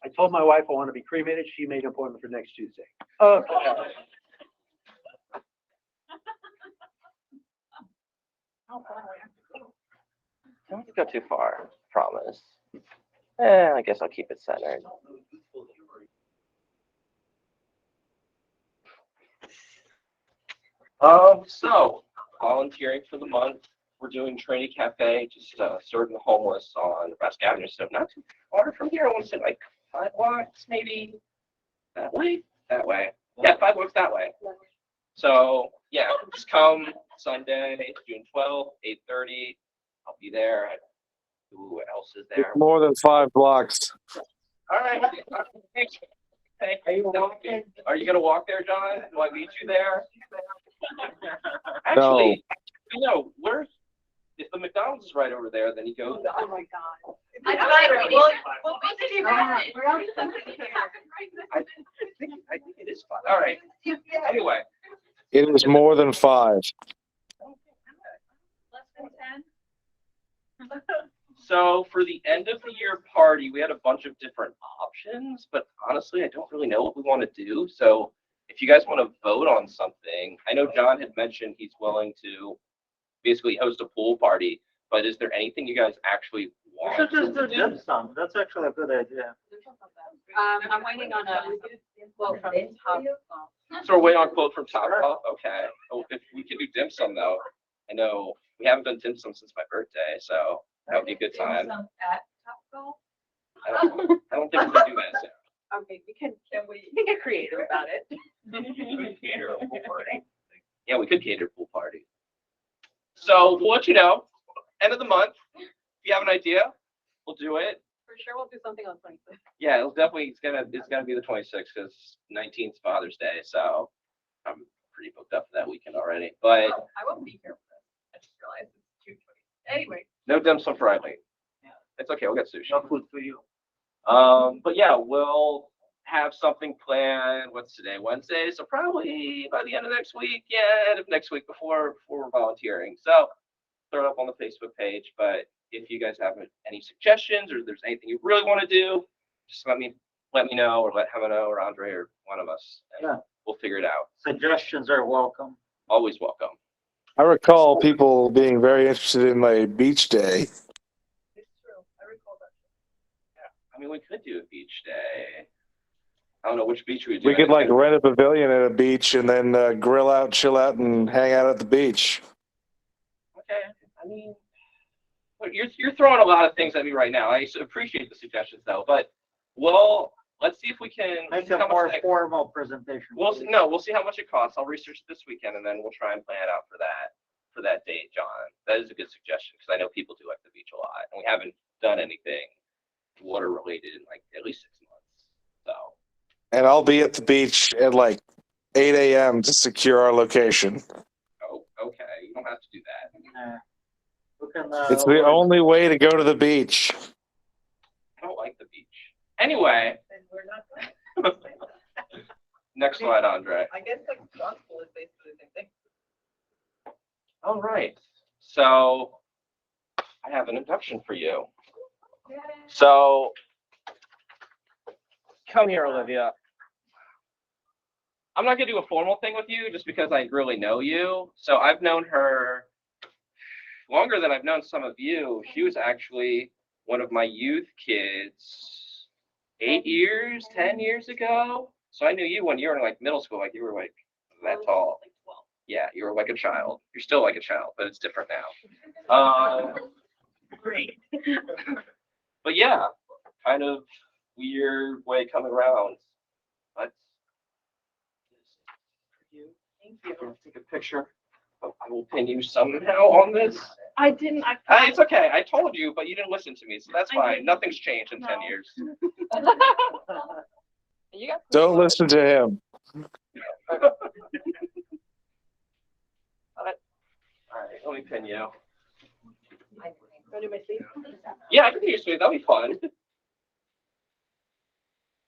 I told my wife I want to be cremated. She made an appointment for next Tuesday. Okay. Don't go too far, promise. I guess I'll keep it centered. So volunteering for the month. We're doing Trainee Cafe, just serving the homeless on Nebraska Avenue. So not too far from here. I want to say like 5 blocks, maybe that way. That way. Yeah, 5 blocks that way. So yeah, just come Sunday, June 12th, 8:30. I'll be there. Who else is there? More than 5 blocks. All right. Thanks. Thank you. Are you gonna walk there, John? Do I meet you there? Actually, where's, if the McDonald's is right over there, then you go. Oh my God. I know, we'll visit you guys. We're already here. I think it is fun. All right. Anyway. It is more than 5. Less than 10? So for the end of the year party, we had a bunch of different options, but honestly, I don't really know what we want to do. So if you guys want to vote on something, I know John had mentioned he's willing to basically host a pool party, but is there anything you guys actually want? We should just do dim sum. That's actually a good idea. I'm waiting on a quote from Top. So we're waiting on a quote from Top Golf? Okay. Oh, if we could do dim sum though, I know we haven't done dim sum since my birthday, so that would be a good time. At Topgolf? I don't think we can do that. So. Okay, we can get creative about it. Yeah, we could cater a pool party. So we'll let you know, end of the month. If you have an idea, we'll do it. For sure, we'll do something on 26th. Yeah, it's gonna be the 26th because 19th is Father's Day, so I'm pretty booked up for that weekend already. But I won't be here for this. I just realized it's 2:20. Anyway. no dim sum for Eileen. It's okay, we'll get sushi. No food for you. But yeah, we'll have something planned. What's today? Wednesday. So probably by the end of next week. Yeah, end of next week before we're volunteering. So throw it up on the Facebook page. But if you guys have any suggestions or there's anything you really want to do, just let me know, or let Hema know, or Andre, or one of us. And Yeah. we'll figure it out. Suggestions are welcome. Always welcome. I recall people being very interested in my beach day. It's true. I recall that. I mean, we could do a beach day. I don't know which beach we do. We could like rent a pavilion at a beach and then grill out, chill out, and hang out at the beach. Okay. I mean, you're throwing a lot of things at me right now. I appreciate the suggestions though, but let's see if we can Make see a how more much formal presentation. we'll see how much it costs. I'll research this weekend and then we'll try and plan it out for that date, John. That is a good suggestion because I know people do like the beach a lot, and we haven't done anything water related in like at least 6 months. So. And I'll be at the beach at like 8 a.m. to secure our location. Oh, okay. You don't have to do that. Yeah. We can, It's the only way to go to the beach. I don't like the beach. Anyway, And we're not going. next slide, Andre. I guess like gospel is basically the same thing. All right. So I have an induction for you. So come here, Olivia. I'm not going to do a formal thing with you just because I really know you. So I've known her longer than I've known some of you. She was actually one of my youth kids 8 years, 10 years ago. So I knew you when you were in like middle school, like you were like that tall. Yeah, you were like a child. You're still like a child, but it's different now. Great. But yeah, kind of weird way coming around. But Thank you. I'm gonna take a picture. I will pin you somehow on this. I didn't. It's okay. I told you, but you didn't listen to me, so that's I fine. didn't. Nothing's changed in 10 No. years. You got. Don't listen to him. All right, let me pin you. Go to my sleep. Yeah, I can do your sweet. That'll be fun.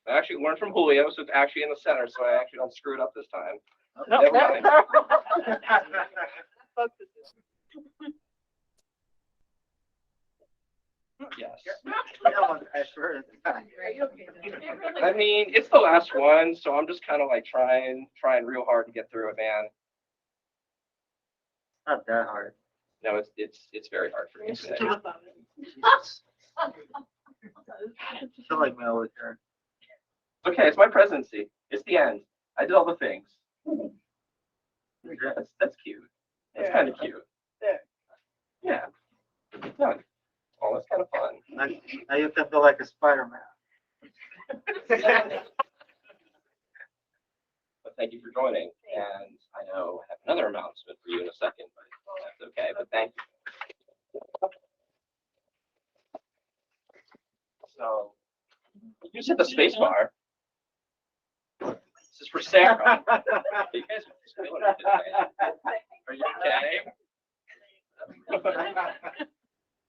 I actually learned from Julio, so it's actually in the center, so I actually don't screw it up this time. No, Never mind. Yes. Are you okay? I mean, it's the last one, so I'm just kind of like trying real hard to get through it, man. Not that hard. No, it's very hard for me today. I feel like my old hair. Okay, it's my presidency. It's the end. I did all the things. That's cute. That's kind of cute. Yeah. Done. Oh, that's kind of fun. Now you can feel like a Spider-Man. But thank you for joining. And I know I have another announcement for you in a second, but that's okay. But thank you. So you just hit the space bar. is for Sarah. You guys are just feeling it today. Are you okay?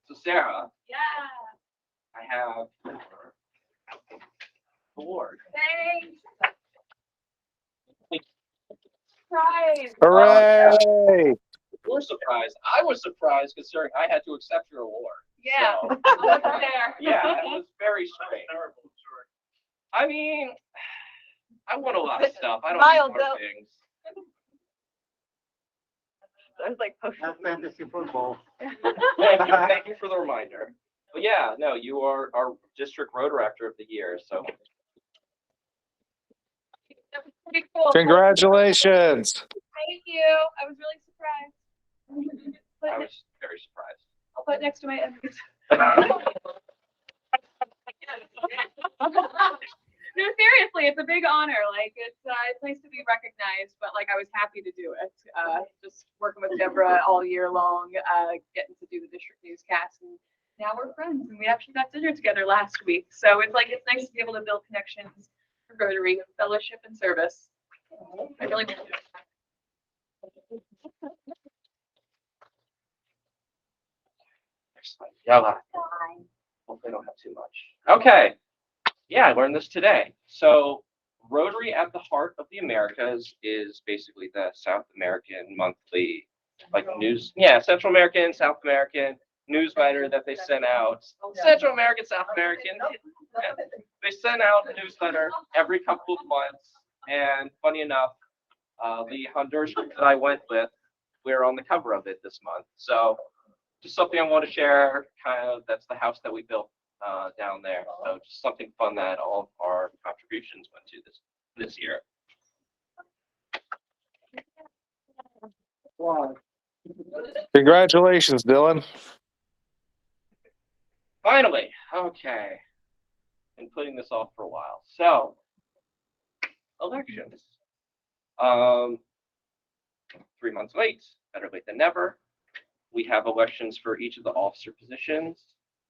So Sarah, Yeah, I have your award. thanks. Surprise. Hooray! You're surprised. I was surprised considering I had to accept your award. Yeah, So, I was there. yeah, it was very strange. I mean, I won a lot of stuff. I don't Mild, need more though. things. I was like, Not fantasy football. Thank you for the reminder. But yeah, no, you are our District Rotaract of the Year. So That was pretty cool. Congratulations. Thank you. I was really surprised. I was very surprised. I'll put it next to my evidence. No, seriously, it's a big honor. Like it's nice to be recognized, but like I was happy to do it. Just working with Deborah all year long, getting to do the district newscast, and now we're friends. And we actually got dinner together last week, so it's nice to be able to build connections for Rotary, fellowship, and service. I really want to do it. Excellent. Yeah, hopefully I don't have too much. Okay. Yeah, I learned this today. So Rotary at the Heart of the Americas is basically the South American monthly news. Yeah, Central American, South American newsletter that they send out. Central American, South American. Yeah. They send out a newsletter every couple of months. And funny enough, the Honduras group that I went with, we're on the cover of it this month. So just something I want to share. Kind of that's the house that we built down there. So just something fun that all of our contributions went to this year. Wow. Congratulations, Dylan. Finally, okay. Been putting this off for a while. So elections. 3 months late, better late than never. We have elections for each of the officer positions.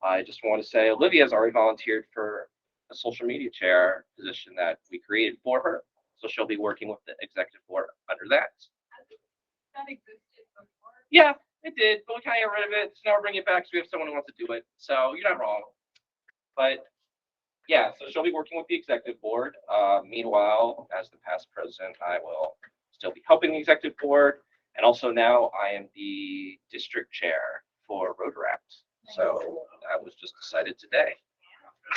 I just want to say Olivia has already volunteered for a social media chair position that we created for her. So she'll be working with the executive board under that. That existed before. Yeah, it did, but we kind of got rid of it. So now we're bringing it back because we have someone who wants to do it. So you're not wrong. But yeah, so she'll be working with the executive board. Meanwhile, as the past president, I will still be helping the executive board. And also now I am the district chair for Rotaract. So that was just decided today.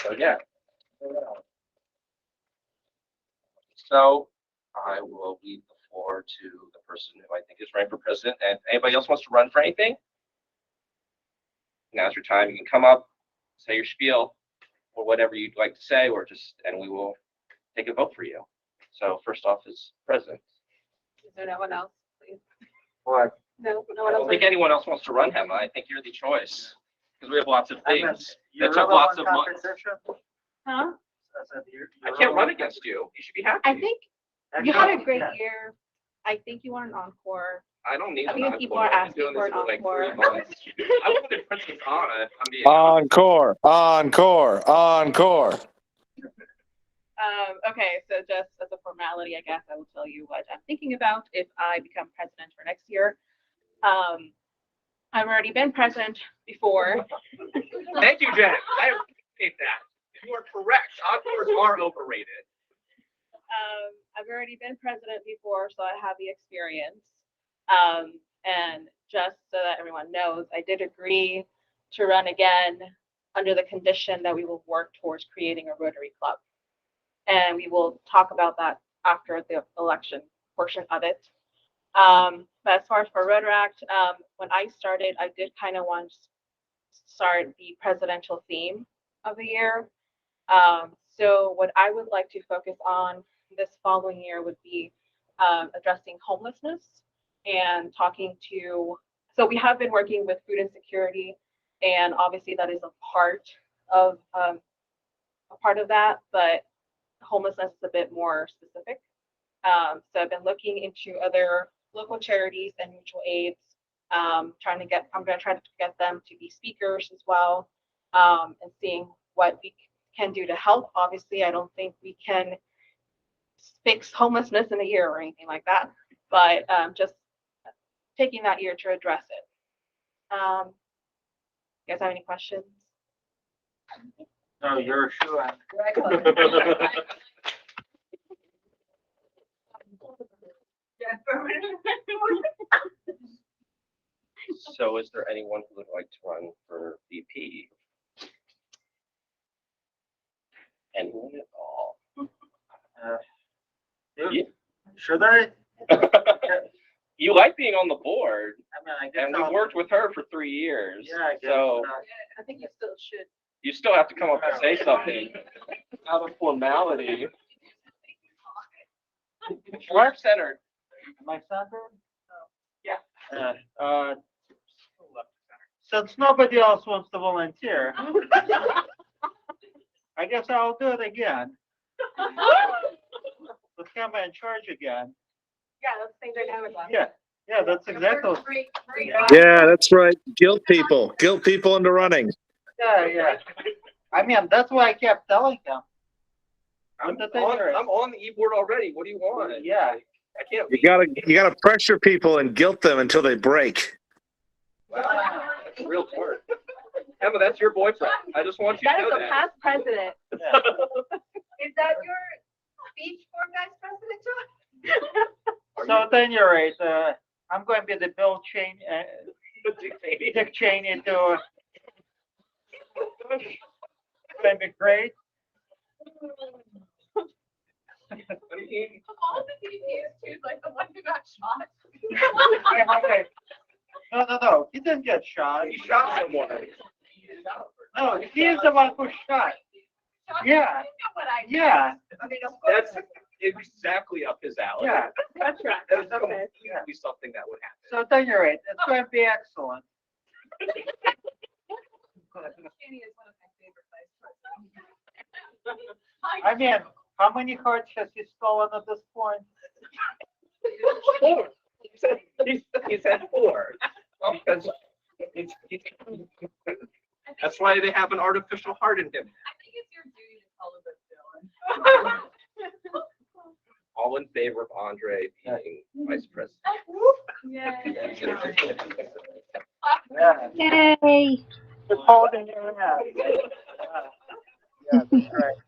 So yeah. So I will leave the floor to the person who I think is running for president. And anybody else wants to run for anything? Now's your time. You can come up, say your spiel, or whatever you'd like to say, and we will take a vote for you. So first off is president. is there no one else, please? What? No, no I one don't else. think anyone else wants to run him. I think you're the choice because we have lots of I mean, things you're that took really lots on of months. competition? Huh? I said you're I really can't on run competition. against you. You should be happy. I think you Actually, had a great yeah. year. I think you want an encore. I don't need I think an if people encore. are I've been asking doing for this an for like encore. 3 months. I wanted Princess Anna. I mean, Encore, encore, encore. Okay, so just as a formality, I guess I will tell you what I'm thinking about if I become president for next year. I've already been president before. thank you, Janet. I appreciate that. You are correct. Encores are overrated. I've already been president before, so I have the experience. And just so that everyone knows, I did agree to run again under the condition that we will work towards creating a Rotary Club. And we will talk about that after the election portion of it. But as far as for Rotaract, when I started, I did kind of want to start the presidential theme of the year. So what I would like to focus on this following year would be addressing homelessness and talking to, so we have been working with food insecurity, and obviously that is a part of that, but homelessness is a bit more specific. So I've been looking into other local charities and mutual aids, I'm going to try to get them to be speakers as well, and seeing what we can do to help. Obviously, I don't think we can fix homelessness in a year or anything like that, but just taking that year to address it. You guys have any questions? No, you're sure. So is there anyone who would like to run for VP? Anyone at all? Yeah. Should I? You like being on the board, I mean, I guess and we've I'll- worked with her for 3 years. Yeah, I guess. So I think you still should. you still have to come up and say something out of formality. Left centered. Am I centered? Yeah. Since nobody else wants to volunteer, I guess I'll do it again. Let's have in charge again. Yeah, that's the same dynamic. Yeah, that's exactly. Yeah, that's right. Guilt people into running. Yeah. I mean, that's why I kept telling them. I'm the thing is- on the e-board already. What do you want? Yeah. I can't. You gotta pressure people and guilt them until they break. Wow. Real smart. Emma, that's your boyfriend. I just want you to That is know a that. past president. Is that your speech for vice president, John? So at any rate, I'm going to be the Bill Cheney, Dick Cheney to. It's going to be great. I mean, Of all the DPs, choose like the one who got shot. Okay. No. He didn't get shot. he shot someone. No, he's the one who shot. Yeah. Yeah. I mean, of course. That's exactly up his alley. Yeah. That's right. That is Okay. completely something that would happen. So at any rate, it's going to be excellent. Kenny is one of my favorite vice presidents. I mean, how many hearts has he stolen at this point? 4. He said 4. Well, because that's why they have an artificial heart in him. I think it's your duty to tell him it's Dylan. All in favor of Andre being vice president. Yeah. Yeah. Yay. Just holding your hand. Yeah, that's right.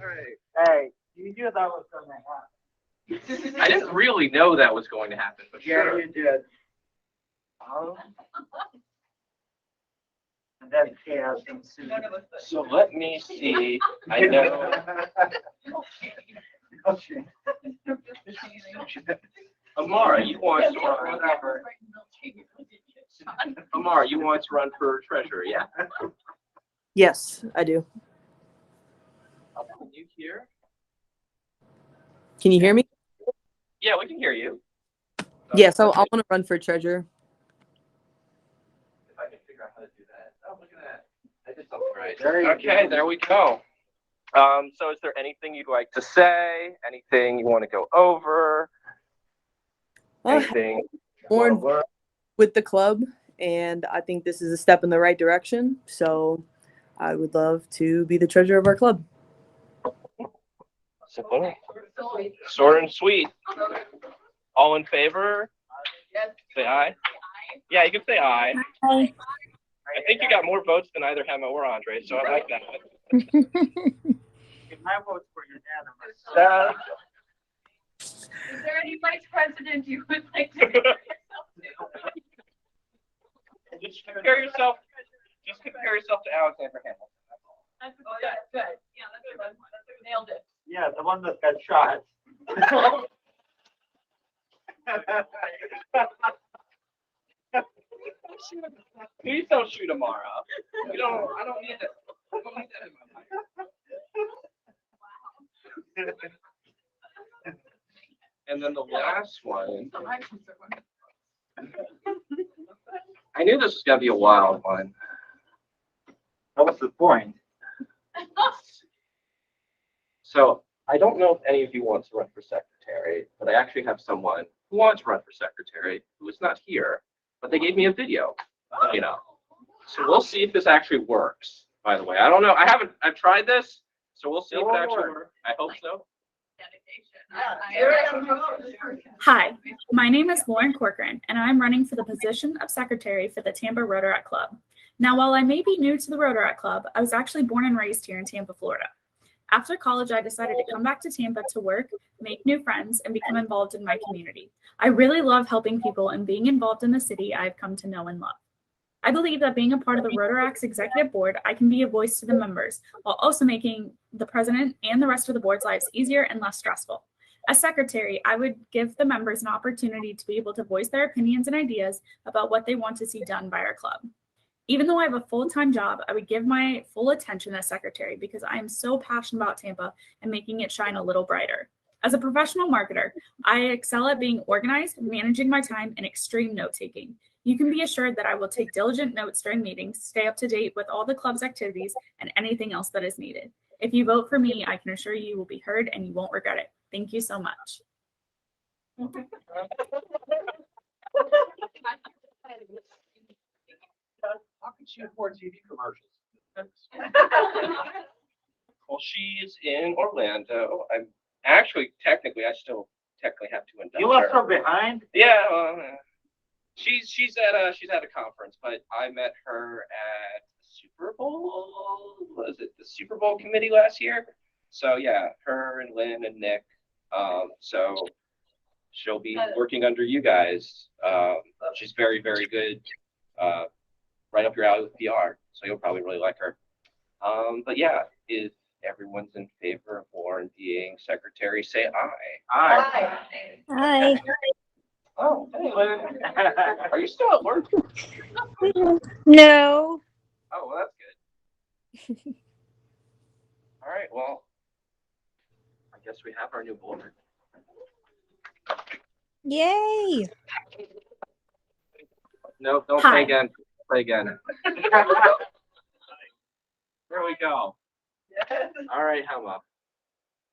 All right. Hey, you knew that was going to happen. I didn't really know that was going to happen, but Yeah, sure. you did. And then chaos ensued. So let me see. I know. Okay. Amara, you want to run? Whatever. Amara, you want to run for treasurer? Yeah. Yes, I do. Can you hear? Can you hear me? Yeah, we can hear you. Yes, I want to run for treasurer. If I can figure out how to do that. Oh, look at that. I did something right. There you Okay, go. there we go. So is there anything you'd like to say? Anything you want to go over? Anything? Born with the club, and I think this is a step in the right direction. So I would love to be the treasurer of our club. Simple. Short and sweet. All in favor? Say aye. Yeah, you can say aye. Aye. I think you got more votes than either Emma or Andre, so I like that. My vote's for unanimous. Is there any vice president you would like to compare yourself to? Just compare yourself to Alexander Hamilton. That's all. That's good. Yeah, that's a good one. Nailed it. Yeah, the one that got shot. Please don't shoot Amara. I don't need that. I don't need that in my life. And then the last one. I knew this was gonna be a wild one. That was the point. So I don't know if any of you want to run for secretary, but I actually have someone who wants to run for secretary who is not here, but they gave me a video, So we'll see if this actually works, by the way. I don't know. I've tried this, so we'll see if it actually works. I hope so. Hi, my name is Lauren Corcoran, and I'm running for the position of secretary for the Tampa Rotaract Club. Now, while I may be new to the Rotaract Club, I was actually born and raised here in Tampa, Florida. After college, I decided to come back to Tampa to work, make new friends, and become involved in my community. I really love helping people and being involved in the city I've come to know and love. I believe that being a part of the Rotaract's executive board, I can be a voice to the members, while also making the president and the rest of the board's lives easier and less stressful. As secretary, I would give the members an opportunity to be able to voice their opinions and ideas about what they want to see done by our club. Even though I have a full-time job, I would give my full attention as secretary because I am so passionate about Tampa and making it shine a little brighter. As a professional marketer, I excel at being organized, managing my time, and extreme note-taking. You can be assured that I will take diligent notes during meetings, stay up to date with all the club's activities, and anything else that is needed. If you vote for me, I can assure you will be heard and you won't regret it. Thank you so much. How can she afford TV commercials? Well, she's in Orlando. I'm actually, I still technically have to induct You left her. her behind? Yeah, well, she's at a conference, but I met her at the Super Bowl. Was it the Super Bowl committee last year? So yeah, her and Lynn and Nick. So she'll be working under you guys. She's very, very good. Right up your alley with PR, so you'll probably really like her. But yeah, if everyone's in favor of Lauren being secretary, say aye. Hi. Oh, hey, Lynn. Are you still at work? No. Oh, well, that's good. All right, well, I guess we have our new board. Yay. No, don't Hi. play again. Play again. There we go. All right, Helma.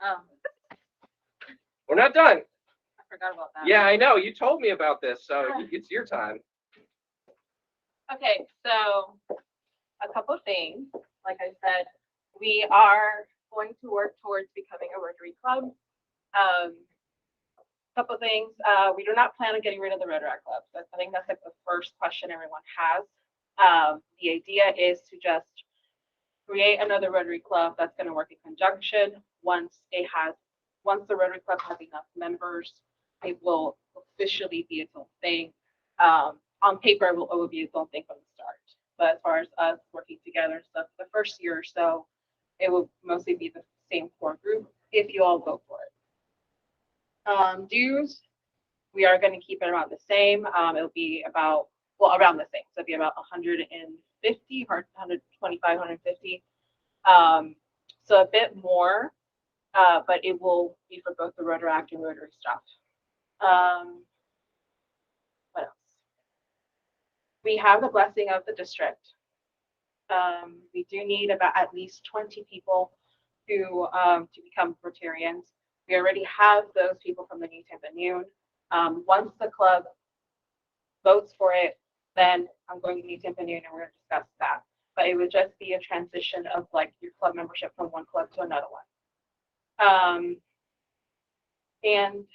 Oh, We're not done. I forgot about that. Yeah, I know. You told me about this, so it's your time. Okay, so a couple of things. Like I said, we are going to work towards becoming a Rotary Club. Couple of things. We do not plan on getting rid of the Rotaract Club. So I think that's like the first question everyone has. The idea is to just create another Rotary Club that's going to work in conjunction. Once the Rotary Club has enough members, it will officially be its own thing. On paper, it will be its own thing from the start. But as far as us working together and stuff, the first year or so, it will mostly be the same core group if you all go for it. Dues, we are going to keep it around the same. It'll be around the same. So it'll be about 150 or 125, 150. So a bit more, but it will be for both the Rotaract and Rotary stuff. What else? We have the blessing of the district. We do need about at least 20 people to become Rotarians. We already have those people from the New Tampa Noon. Once the club votes for it, then I'm going to New Tampa Noon and we're going to discuss that. But it would just be a transition of like your club membership from one club to another one. And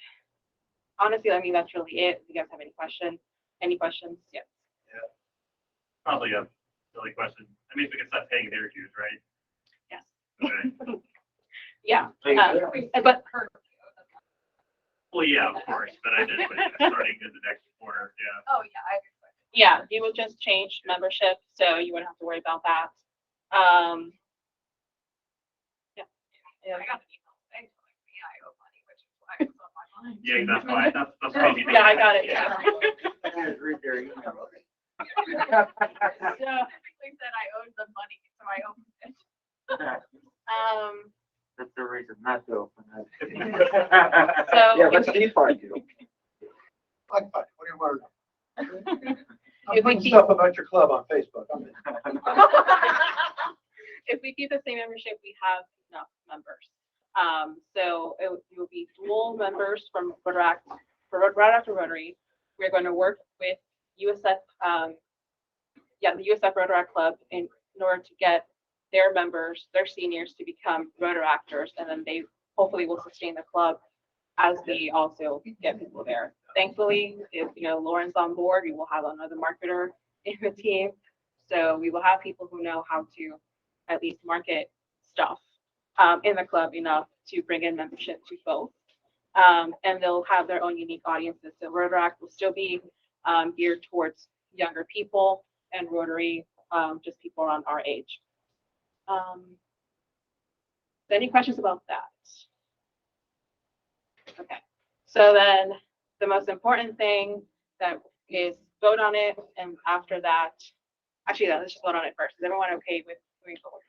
honestly, I mean, that's really it. If you guys have any questions? Yes. Yeah. Probably a silly question. I mean, we can start paying their dues, right? Yes. Okay. Yeah. But Well, yeah, of course, but I did starting in the next quarter, yeah. Oh, yeah, I agree. yeah, you would just change membership, so you wouldn't have to worry about that. Yeah. I got an email saying like me, I owe money, which is why it's on my mind. Yeah, that's why, that's probably. Yeah, I got it. Yeah. Read their email. So typically said I owed them money, so I opened it. That's the reason not to open that. So Yeah, let's define you. Like, what do you want? I'm putting stuff about your club on Facebook. if we keep the same membership, we have enough members. So it will be dual members from Rotaract, right after Rotary. We're going to work with USF, the USF Rotaract Club in order to get their members, their seniors, to become Rotaractors, and then they hopefully will sustain the club as we also get people there. Thankfully, if Lauren's on board, we will have another marketer in the team. So we will have people who know how to at least market stuff in the club enough to bring in membership to both. And they'll have their own unique audiences. So Rotaract will still be geared towards younger people, and Rotary, just people around our age. Any questions about that? Okay. So then the most important thing that is vote on it, and after that, actually, let's just vote on it first. Is everyone okay with moving forward?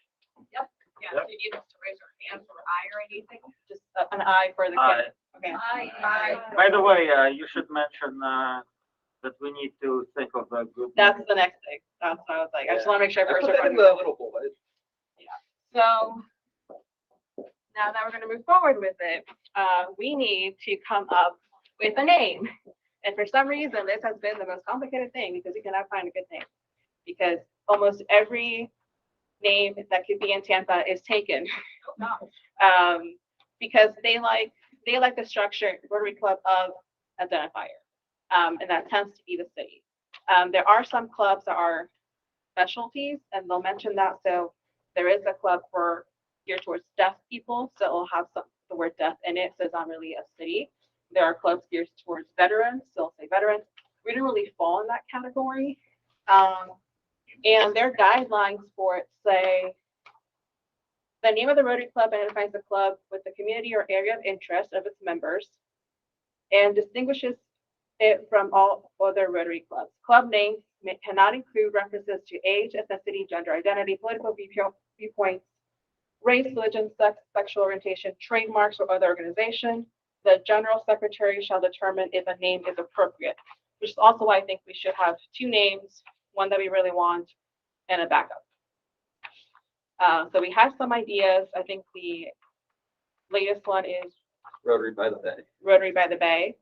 Yep. Yeah, do you need us to raise our hands or eye or anything? Just an eye for the Aye. kid. Okay. Aye. By the way, you should mention that we need to think of a good. That's the next thing. That's what I was like. I just want to make sure. I first put that in the little bullet. So now that we're going to move forward with it, we need to come up with a name. And for some reason, this has been the most complicated thing because we cannot find a good name. Because almost every name that could be in Tampa is taken. Because they like the structure Rotary Club of identifier. And that tends to be the city. There are some clubs that are specialties, and they'll mention that. So there is a club for geared towards deaf people, so it'll have the word deaf in it, so it's not really a city. There are clubs geared towards veterans, so it'll say veterans. We don't really fall in that category. And their guidelines for it say, the name of the Rotary Club identifies the club with the community or area of interest of its members and distinguishes it from all other Rotary clubs. Club names cannot include references to age, ethnicity, gender identity, political viewpoints, race, religion, sex, sexual orientation, trademarks, or other organization. The general secretary shall determine if a name is appropriate, which is also why I think we should have two names, one that we really want and a backup. So we have some ideas. I think the latest one is Rotary by the Bay. Rotary by the Bay.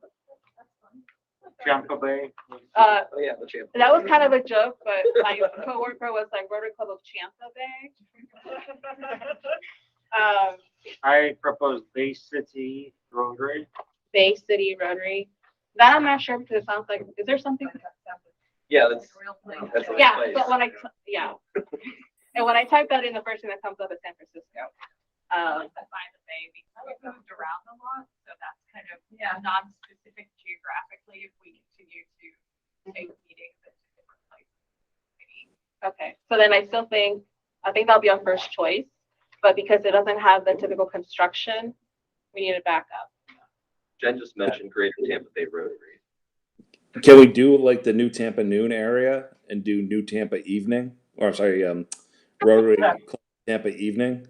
Tampa Bay. Oh, yeah, the champ. That was kind of a joke, but my coworker was like Rotary Club of Tampa Bay. I propose Bay City Rotary. Bay City Rotary. That I'm not sure because it sounds like, is there something? Yeah, that's a Yeah, place. but when and when I type that in, the first thing that comes up is San Francisco. By the Bay, because we've moved around a lot, so that's kind of non-specific geographically if we continue to take meetings at different places. Okay, so then I think that'll be our first choice, but because it doesn't have the typical construction, we need a backup. Jen just mentioned Greater Tampa Bay Rotary. Can we do like the New Tampa noon area and do New Tampa evening? Or sorry, Rotary Club Tampa evening?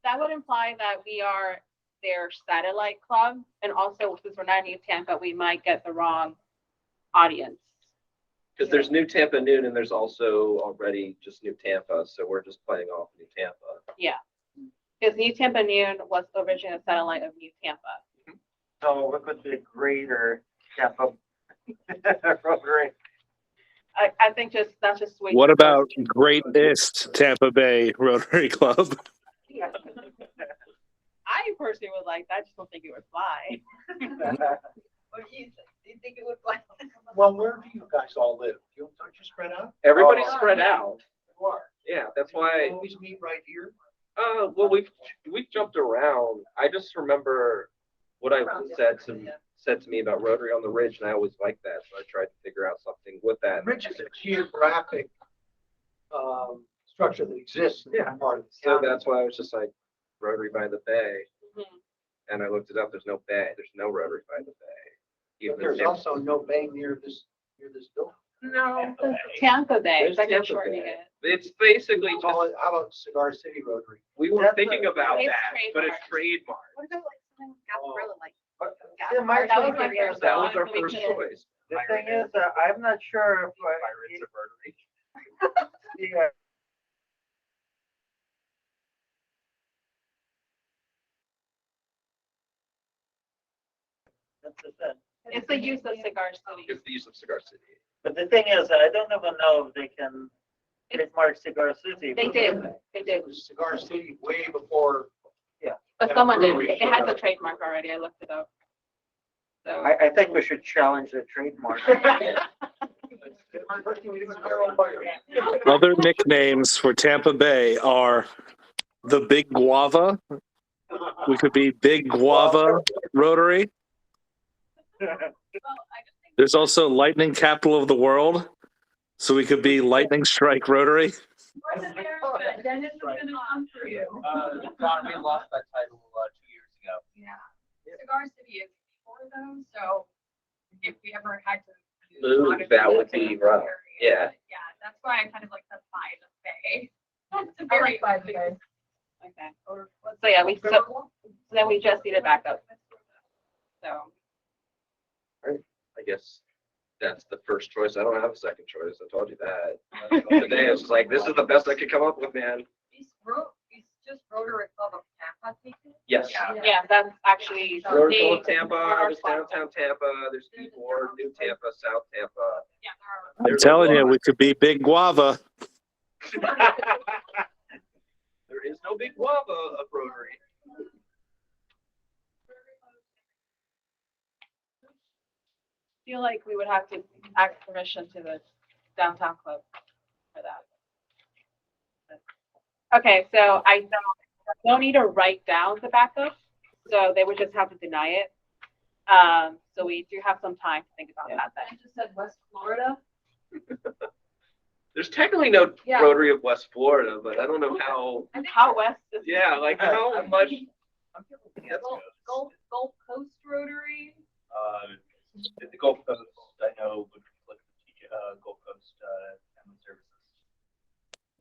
That would imply that we are their satellite club, and also since we're not in New Tampa, we might get the wrong audience. Because there's New Tampa noon and there's also already just New Tampa, so we're just playing off New Tampa. Yeah, because New Tampa Noon was originally a satellite of New Tampa. So we could be Greater Tampa Rotary. I think that's just way. What about Greatest Tampa Bay Rotary Club? I personally would like that. I just don't think it would fly. What do you think? Do you think it would fly? Well, where do you guys all live? Don't you spread out? Everybody's Oh, spread yeah. out. You are. Yeah, that's You why. always meet right here? Well, we've jumped around. I just remember what I said to me about Rotary on the Ridge, and I always liked that, so I tried to figure out something with that. Ridge is a geographic structure that exists in that part of the So county. that's why I was just like Rotary by the Bay, Mhm. and I looked it up. There's no bay. There's no Rotary by the Bay. But Even there's if- also no bay near this building. no. Tampa Bay. There's It's like Tampa shortening Bay. it. It's basically just, How about Cigar City Rotary? we were That's thinking about It's that, but it's trademarked. trademarked. What about like something with Gasparilla, like? Yeah, my That was my thinking is, first That was our thought, but we first couldn't. choice. the thing is, I'm not sure if Pirates of Rotary. yeah. That's the thing. It's the use of Cigar City. It's the use of Cigar City. But the thing is, I don't even know if they can trademark Cigar City. They did. They did. It was Cigar City way before. Yeah. But someone did, it has a trademark already, I looked it up. So, I think we should challenge the trademark. Other nicknames for Tampa Bay are the Big Guava. We could be Big Guava Rotary. There's also Lightning Capital of the World. So we could be Lightning Strike Rotary. Dennis is gonna come for you. John, we lost that title 2 years ago. Yeah. Cigar City is before though, so if we ever had to. Move, that would be rough. Yeah. Yeah, that's why I kind of like the By the Bay. That's a very By the Bay. okay. So yeah, so then we just need a backup. So, I guess that's the first choice. I don't have a second choice. I told you that. Today it's like, this is the best I could come up with, man. These just Rotary Club of Tampa people? Yes. yeah, that's actually. Rotary the- Club of Tampa, there's downtown Tampa, there's East Ward, New Tampa, South Tampa. Yeah, I'm telling you, we could be Big Guava. There is no big guava of Rotary. Feel like we would have to ask permission to the downtown club for that. Okay, so I don't need to write down the backup, so they would just have to deny it. So we do have some time to think about that I then. just said West Florida. There's technically no Yeah. Rotary of West Florida, but I don't know how, How west is? yeah, like how much. Gulf Coast Rotary. The Gulf Coast, I know, would like Gulf Coast Family Services.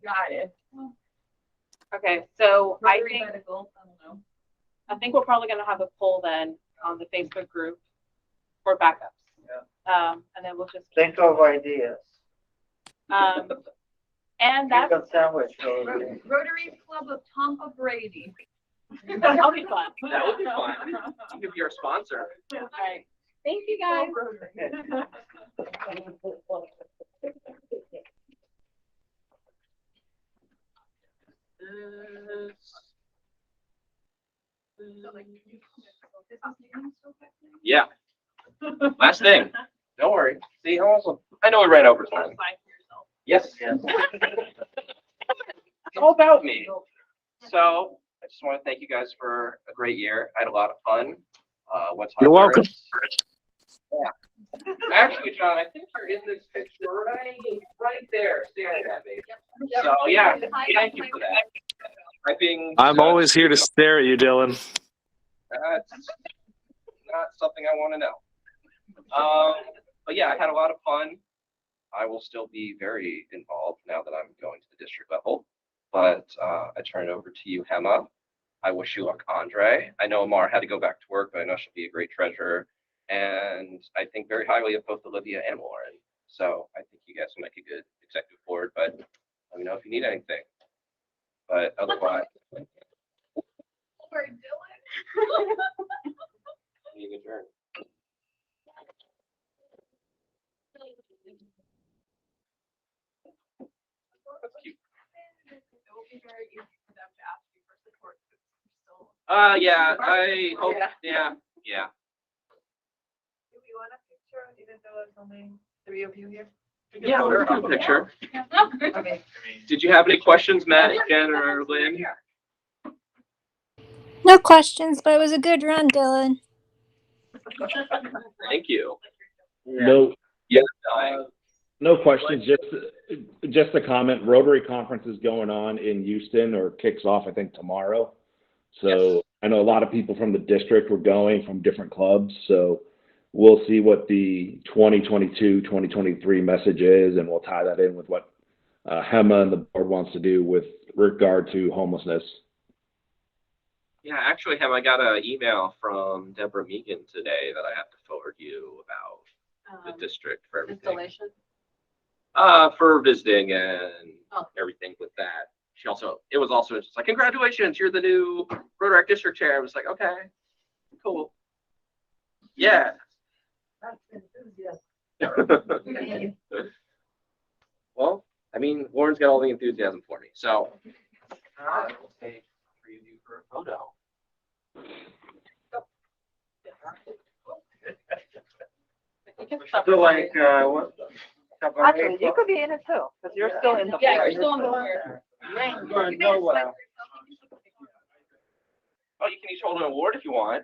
Got it. Okay, so I Rotary think, by the Gulf, I don't know. I think we're probably gonna have a poll then on the Facebook group for backups. And then we'll just. Think of ideas. And that's, Chicken sandwich. Rotary Club of Tampa Brady. that'll be fun. That would be fun. You could be our sponsor. All right. Thank you, guys. Yeah. Last thing. Don't worry. See, I know we ran over time. Yes. It's all about me. So I just want to thank you guys for a great year. I had a lot of fun. You're welcome. Yeah. Actually, John, I think you're in this picture right there, staring at me. So yeah, thank you for that. I'm always here to stare at you, Dylan. That's not something I want to know. But yeah, I had a lot of fun. I will still be very involved now that I'm going to the district level. But I turn it over to you, Hema. I wish you luck, Andre. I know Amar had to go back to work, but I know she'll be a great treasurer. And I think very highly of both Olivia and Lauren. So I think you guys will make a good executive board, but let me know if you need anything. But otherwise. Poor Dylan. You can adjourn. That's cute. It will be very easy for them to ask you for support. Yeah, I hope, yeah. Do we want a picture, even though there's only 3 of you here? Yeah, we're on picture. Okay. Did you have any questions, Matt, Jen, or Lynn? No questions, but it was a good run, Dylan. Thank you. No, Yeah. no questions. Just a comment. Rotary conference is going on in Houston, or kicks off, I think, tomorrow. So Yes. I know a lot of people from the district were going from different clubs. So we'll see what the 2022, 2023 message is, and we'll tie that in with what Hema and the board wants to do with regard to homelessness. Yeah, actually, I got an email from Deborah Megan today that I have to forward you about the district for everything. Installation. For visiting and Oh. everything with that. It was also just like, congratulations, you're the new Rotaract district chair. I was like, okay, cool. Yeah. That's enthusiasm. Well, I mean, Lauren's got all the enthusiasm for me, so. I will take preview for a photo. So like, what? Actually, you could be in it too, because you're still in the Yeah, board. you're still on the board. You ain't going nowhere. Oh, you can each hold an award if you want.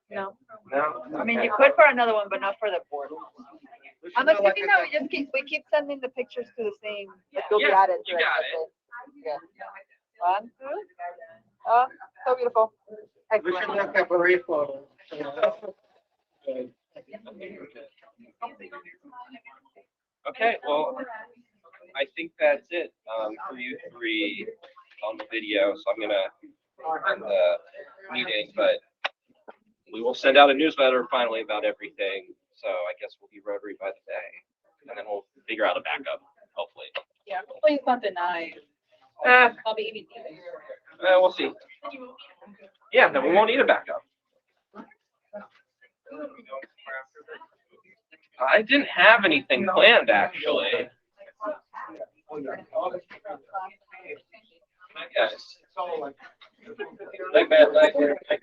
No. No? I mean, you Okay. could for another one, but not for the board. I'm Like assuming that we keep sending the pictures to the same, like they'll be Yeah, added. you to got that's it. Yeah. 1, 2. Oh, so beautiful. We should Excellent. look up a photo. Okay, well, I think that's it for you three on the video. So I'm gonna end the meeting, but we will send out a newsletter finally about everything. So I guess we'll be Rotary by the day, and then we'll figure out a backup, hopefully. Yeah, hopefully it's not denied. I'll be eating. We'll see. Yeah, then we won't need a backup. I didn't have anything planned, actually. Yes. Like that, like